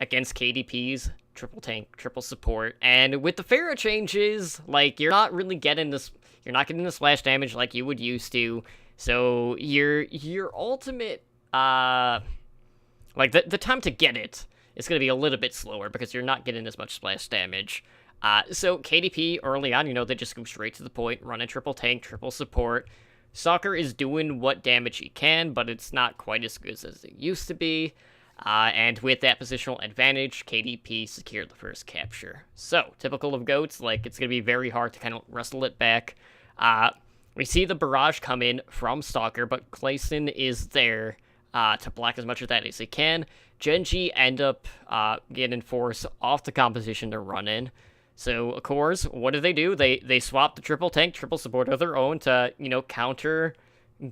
against KDP's triple tank, triple support. And with the Pharah changes, like, you're not getting the splash damage like you would used to. So your ultimate, the time to get it is going to be a little bit slower because you're not getting as much splash damage. So KDP early on, they just go straight to the point, running triple tank, triple support. Stalker is doing what damage he can, but it's not quite as good as it used to be. And with that positional advantage, KDP secured the first capture. So, typical of GOATs, it's going to be very hard to kind of wrestle it back. We see the barrage come in from Stalker, but Clayson is there to block as much of that as he can. Genji end up getting force off the composition to run in. So, of course, what do? They swap the triple tank, triple support of their own to, counter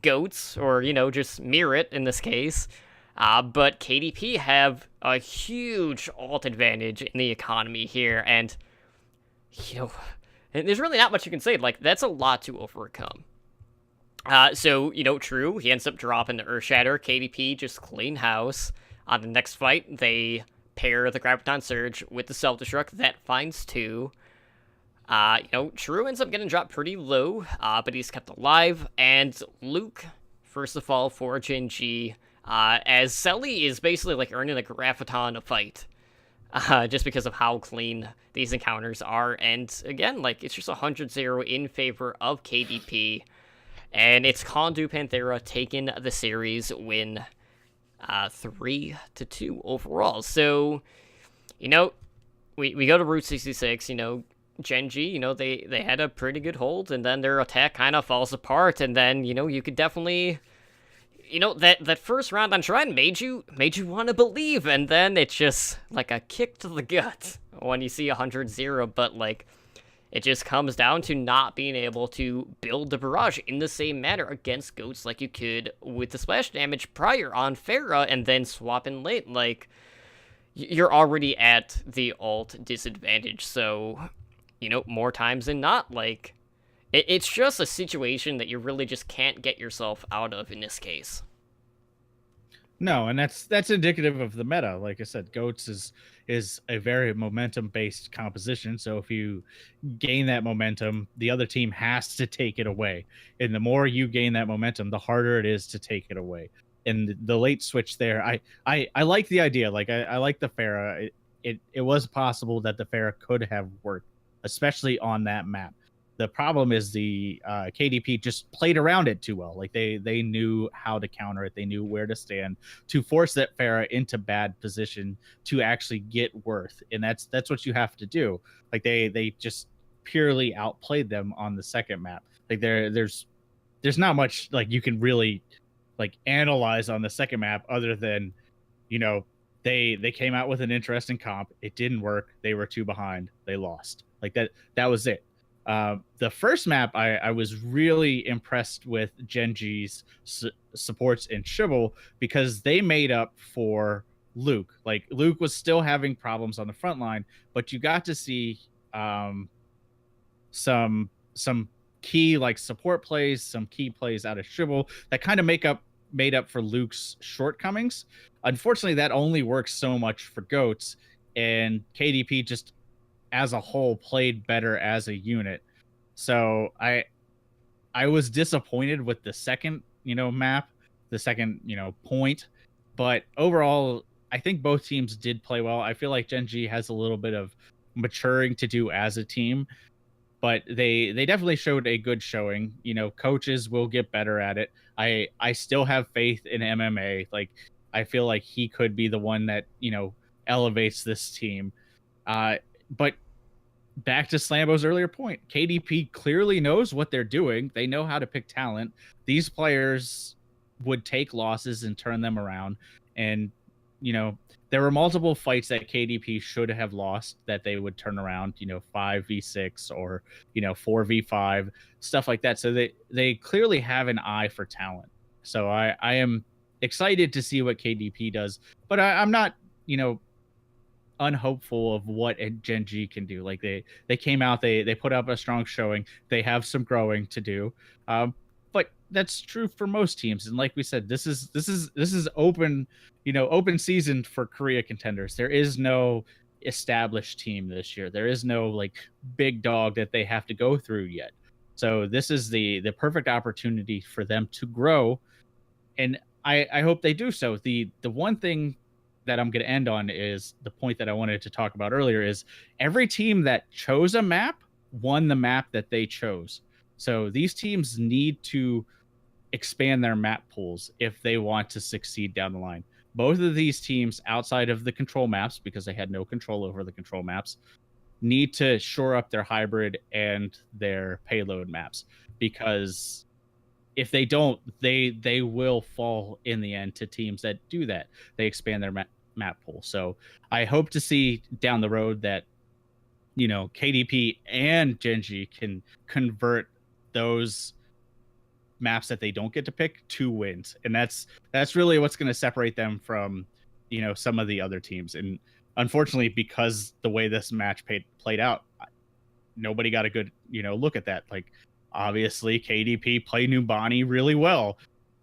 GOATs, or, just mirror it in this case. But KDP have a huge ult advantage in the economy here, and, there's really not much you can say. That's a lot to overcome. So, true, he ends up dropping the Earth Shatter. KDP just clean house. On the next fight, they pair the Graviton Surge with the Self-Destruct. That finds 2. True ends up getting dropped pretty low, but he's kept alive. And Luke, first of all, for Genji, as Selly is basically, earning a Graviton a fight. Just because of how clean these encounters are. And, again, it's just 100-0 in favor of KDP. And it's Kondu Panthera taking the series win 3-2 overall. So, we go to Route 66, Genji, they had a pretty good hold, and then their attack kind of falls apart, and then, you could definitely, that first round on Shrine made you want to believe, and then it's just, a kick to the gut when you see 100-0, but, it just comes down to not being able to build the barrage in the same manner against GOATs like you could with the splash damage prior on Pharah, and then swapping late. You're already at the ult disadvantage, so, more times than not, it's just a situation that you really just can't get yourself out of in this case. No, and that's indicative of the meta. Like I said, GOATs is a very momentum-based composition. So if you gain that momentum, the other team has to take it away. And the more you gain that momentum, the harder it is to take it away. And the late switch there, I like the idea. I like the Pharah. It was possible that the Pharah could have worked, especially on that map. The problem is the KDP just played around it too well. They knew how to counter it. They knew where to stand to force that Pharah into bad position to actually get worth. And that's what you have to do. They just purely outplayed them on the second map. There's not much you can really analyze on the second map other than, they came out with an interesting comp. It didn't work. They were 2 behind. They lost. That was it. The first map, I was really impressed with Genji's supports in Shibble because they made up for Luke. Luke was still having problems on the front line, but you got to see some key support plays, some key plays out of Shibble that kind of made up for Luke's shortcomings. Unfortunately, that only works so much for GOATs, and KDP just as a whole played better as a unit. So I was disappointed with the second, map, the second, point, but overall I think both teams did play well. I feel like Gen G has a little bit of maturing to do as a team, but they definitely showed a good showing. Coaches will get better at it. I still have faith in MMA. Like, I feel like he could be the one that elevates this team. But back to Slambo's earlier point, KDP clearly knows what they're doing. They know how to pick talent. These players would take losses and turn them around. And, there were multiple fights that KDP should have lost that they would turn around, 5v6 or, 4v5, stuff like that. So they clearly have an eye for talent. So I am excited to see what KDP does, but I'm not, unhopeful of what Gen G can do. Like they came out, they put up a strong showing. They have some growing to do, but that's true for most teams. And like we said, this is open, open season for Korea contenders. There is no established team this year. There is no like big dog that they have to go through yet. So this is the perfect opportunity for them to grow, and I hope they do so. The one thing that I'm going to end on is the point that I wanted to talk about earlier is every team that chose a map won the map that they chose. So these teams need to expand their map pools if they want to succeed down the line. Both of these teams outside of the control maps, because they had no control over the control maps, need to shore up their hybrid and their payload maps, because if they don't, they will fall in the end to teams that do that. They expand their map pool. So I hope to see down the road that KDP and Gen G can convert those maps that they don't get to pick to wins, and that's really what's going to separate them from some of the other teams. And unfortunately, because the way this match played out, nobody got a good look at that. Like, obviously KDP play Numbani really well.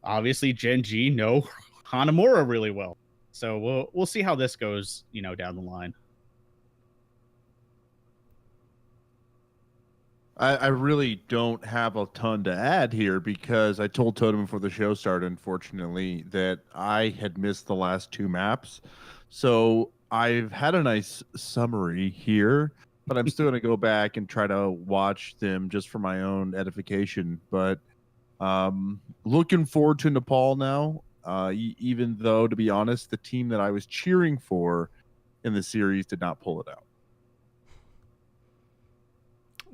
Obviously Gen G know Hanamura really well. So we'll see how this goes, down the line. I really don't have a ton to add here, because I told Totem before the show started, unfortunately, that I had missed the last two maps. So I've had a nice summary here, but I'm still going to go back and try to watch them just for my own edification. But looking forward to Nepal now, even though, to be honest, the team that I was cheering for in the series did not pull it out.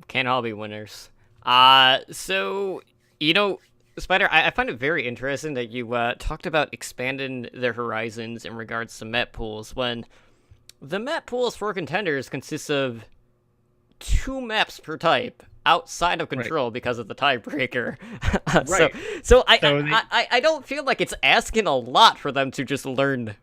Can't all be winners. So, Spider, I find it very interesting that you talked about expanding their horizons in regards to map pools, when the map pools for contenders consists of 2 maps per type outside of control, right, because of the tiebreaker. Right. So I don't feel like it's asking a lot for them to just learn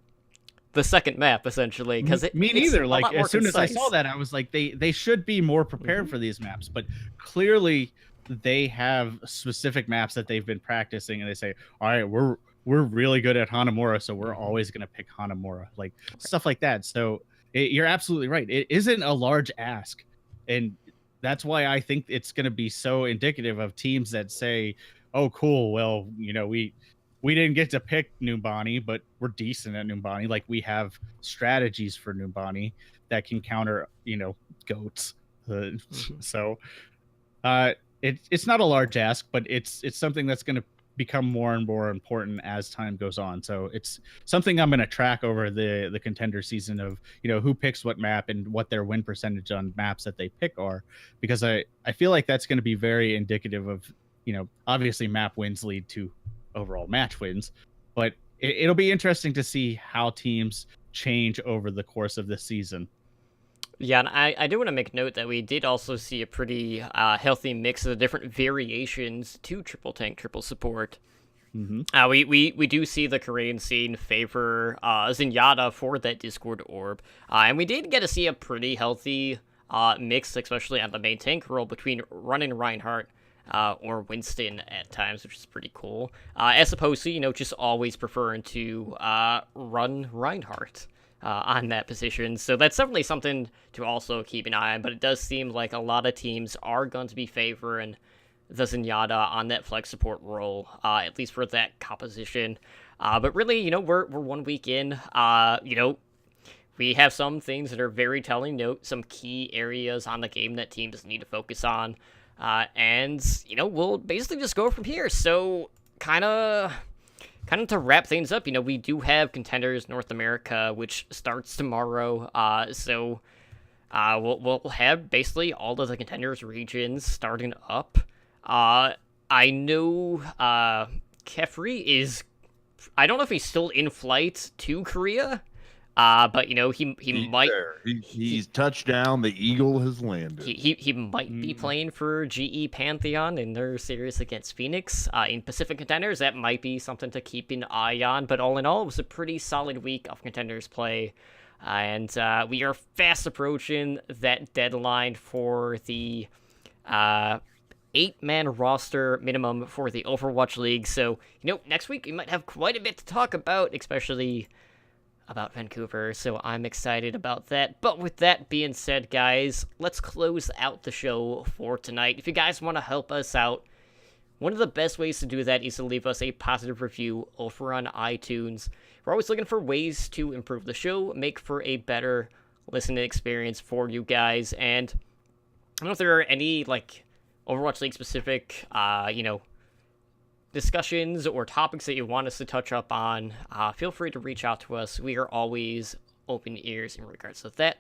the second map, essentially, because me neither. Like, as soon as I saw that, I was like, they should be more prepared for these maps. But clearly they have specific maps that they've been practicing, and they say, all right, we're really good at Hanamura, so we're always going to pick Hanamura, like stuff like that. So you're absolutely right. It isn't a large ask, and that's why I think it's going to be so indicative of teams that say, oh, cool, well, we didn't get to pick Numbani, but we're decent at Numbani. Like, we have strategies for Numbani that can counter, goats. So it's not a large ask, but it's something that's going to become more and more important as time goes on. So it's something I'm going to track over the contender season of, who picks what map and what their win percentage on maps that they pick are, because I feel like that's going to be very indicative of, obviously map wins lead to overall match wins, but it'll be interesting to see how teams change over the course of this season. Yeah, and I do want to make note that we did also see a pretty healthy mix of the different variations to triple tank, triple support. Mm-hmm. We do see the Korean scene favor Zenyatta for that Discord orb, and we did get to see a pretty healthy mix, especially on the main tank role, between running Reinhardt or Winston at times, which is pretty cool, as opposed to, just always preferring to run Reinhardt on that position. So that's definitely something to also keep an eye on, but it does seem like a lot of teams are going to be favoring the Zenyatta on that flex support role, at least for that composition. But really, we're 1 week in. We have some things that are very telling. Some key areas on the game that teams need to focus on. And we'll basically just go from here. So kind of to wrap things up, we do have Contenders North America, which starts tomorrow. So we'll have basically all of the Contenders regions starting up. I know Kefri is. I don't know if he's still in flight to Korea. But he might. There. He's touched down. The Eagle has landed. He might be playing for GE Pantheon in their series against Phoenix. In Pacific Contenders, that might be something to keep an eye on. But all in all, it was a pretty solid week of Contenders play, and we are fast approaching that deadline for the 8-man roster minimum for the Overwatch League. So next week we might have quite a bit to talk about, especially about Vancouver, so I'm excited about that. But with that being said, guys, let's close out the show for tonight. If you guys want to help us out, one of the best ways to do that is to leave us a positive review over on iTunes. We're always looking for ways to improve the show, make for a better listening experience for you guys. And I don't know if there are any Overwatch League specific discussions or topics that you want us to touch up on, feel free to reach out to us. We are always open ears in regards to that.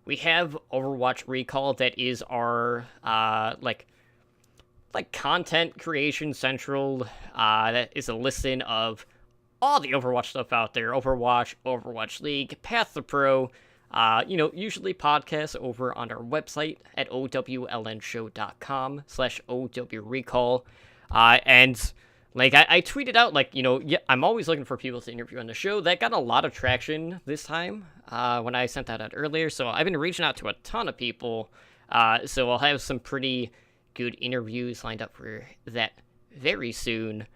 We have Overwatch Recall, that is our content creation central. That is a listing of all the Overwatch stuff out there: Overwatch, Overwatch League, Path to Pro. Usually podcasts over on our website at owlnshow.com/OWRecall. And I tweeted out, I'm always looking for people to interview on the show. That got a lot of traction this time when I sent that out earlier. So I've been reaching out to a ton of people. So I'll have some pretty good interviews lined up for that very soon.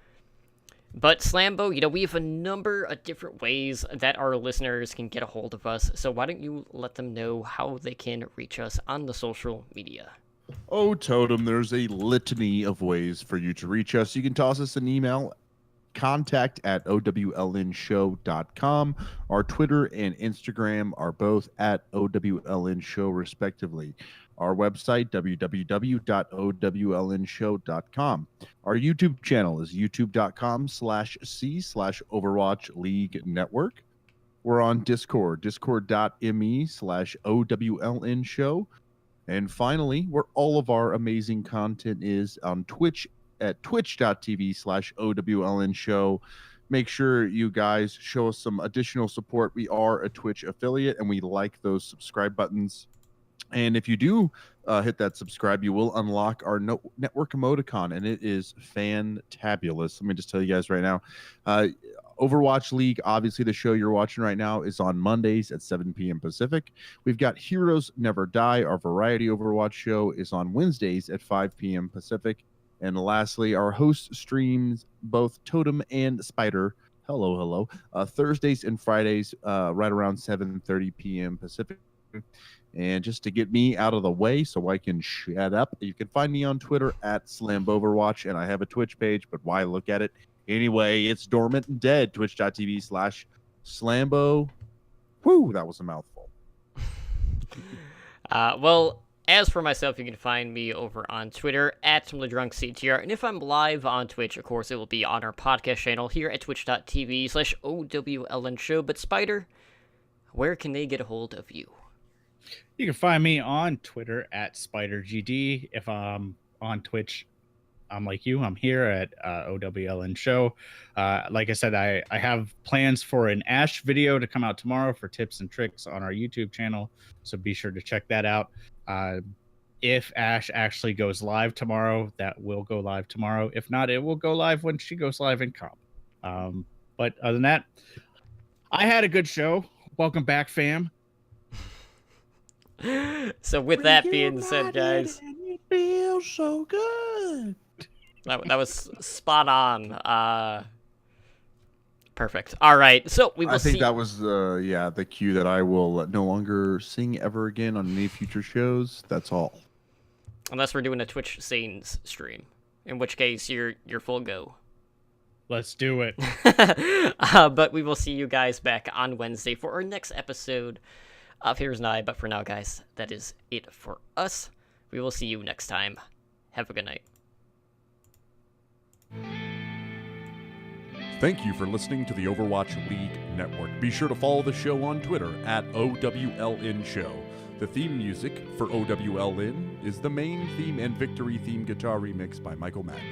But Slambo, we have a number of different ways that our listeners can get a hold of us. So why don't you let them know how they can reach us on the social media? Oh, Totem, there's a litany of ways for you to reach us. You can toss us an email, contact@owlnshow.com. Our Twitter and Instagram are both at owlnshow, respectively. Our website, www.owlnshow.com. Our YouTube channel is youtube.com/c/Overwatch League Network. We're on Discord, discord.me/owlnshow. And finally, where all of our amazing content is on Twitch at twitch.tv/OWLN show. Make sure you guys show us some additional support. We are a Twitch affiliate, and we like those subscribe buttons. And if you do hit that subscribe, you will unlock our network emoticon, and it is fantabulous. Let me just tell you guys right now. Overwatch League, obviously the show you're watching right now, is on Mondays at 7 p.m. Pacific. We've got Heroes Never Die. Our variety Overwatch show is on Wednesdays at 5 p.m. Pacific. And lastly, our host streams both Totem and Spider. Hello. Thursdays and Fridays right around 7:30 p.m. Pacific. And just to get me out of the way so I can shut up, you can find me on Twitter at SlamboverWatch, and I have a Twitch page, but why look at it? Anyway, it's dormant and dead. Twitch.tv/Slambo. Whoo, that was a mouthful. Well, as for myself, you can find me over on Twitter at SimilarDrunkCTR. And if I'm live on Twitch, of course, it will be on our podcast channel here at twitch.tv/OWLNshow. But Spider, where can they get a hold of you? You can find me on Twitter at SpiderGD. If I'm on Twitch, I'm like you. I'm here at OWLN Show. Like I said, I have plans for an Ash video to come out tomorrow for tips and tricks on our YouTube channel. So be sure to check that out. If Ash actually goes live tomorrow, that will go live tomorrow. If not, it will go live when she goes live in comp. But other than that, I had a good show. Welcome back, fam. So with that being said, guys, it feels so good. That was spot on. Perfect. All right. So we will I think see. that was the cue that I will no longer sing ever again on any future shows. That's all. Unless we're doing a Twitch Scenes stream, in which case you're full go. Let's do it. But we will see you guys back on Wednesday for our next episode of Here's Nye. But for now, guys, that is it for us. We will see you next time. Have a good night. Thank you for listening to the Overwatch League Network. Be sure to follow the show on Twitter at OWLN Show. The theme music for OWLN is the main theme and victory theme guitar remix by Michael Mack.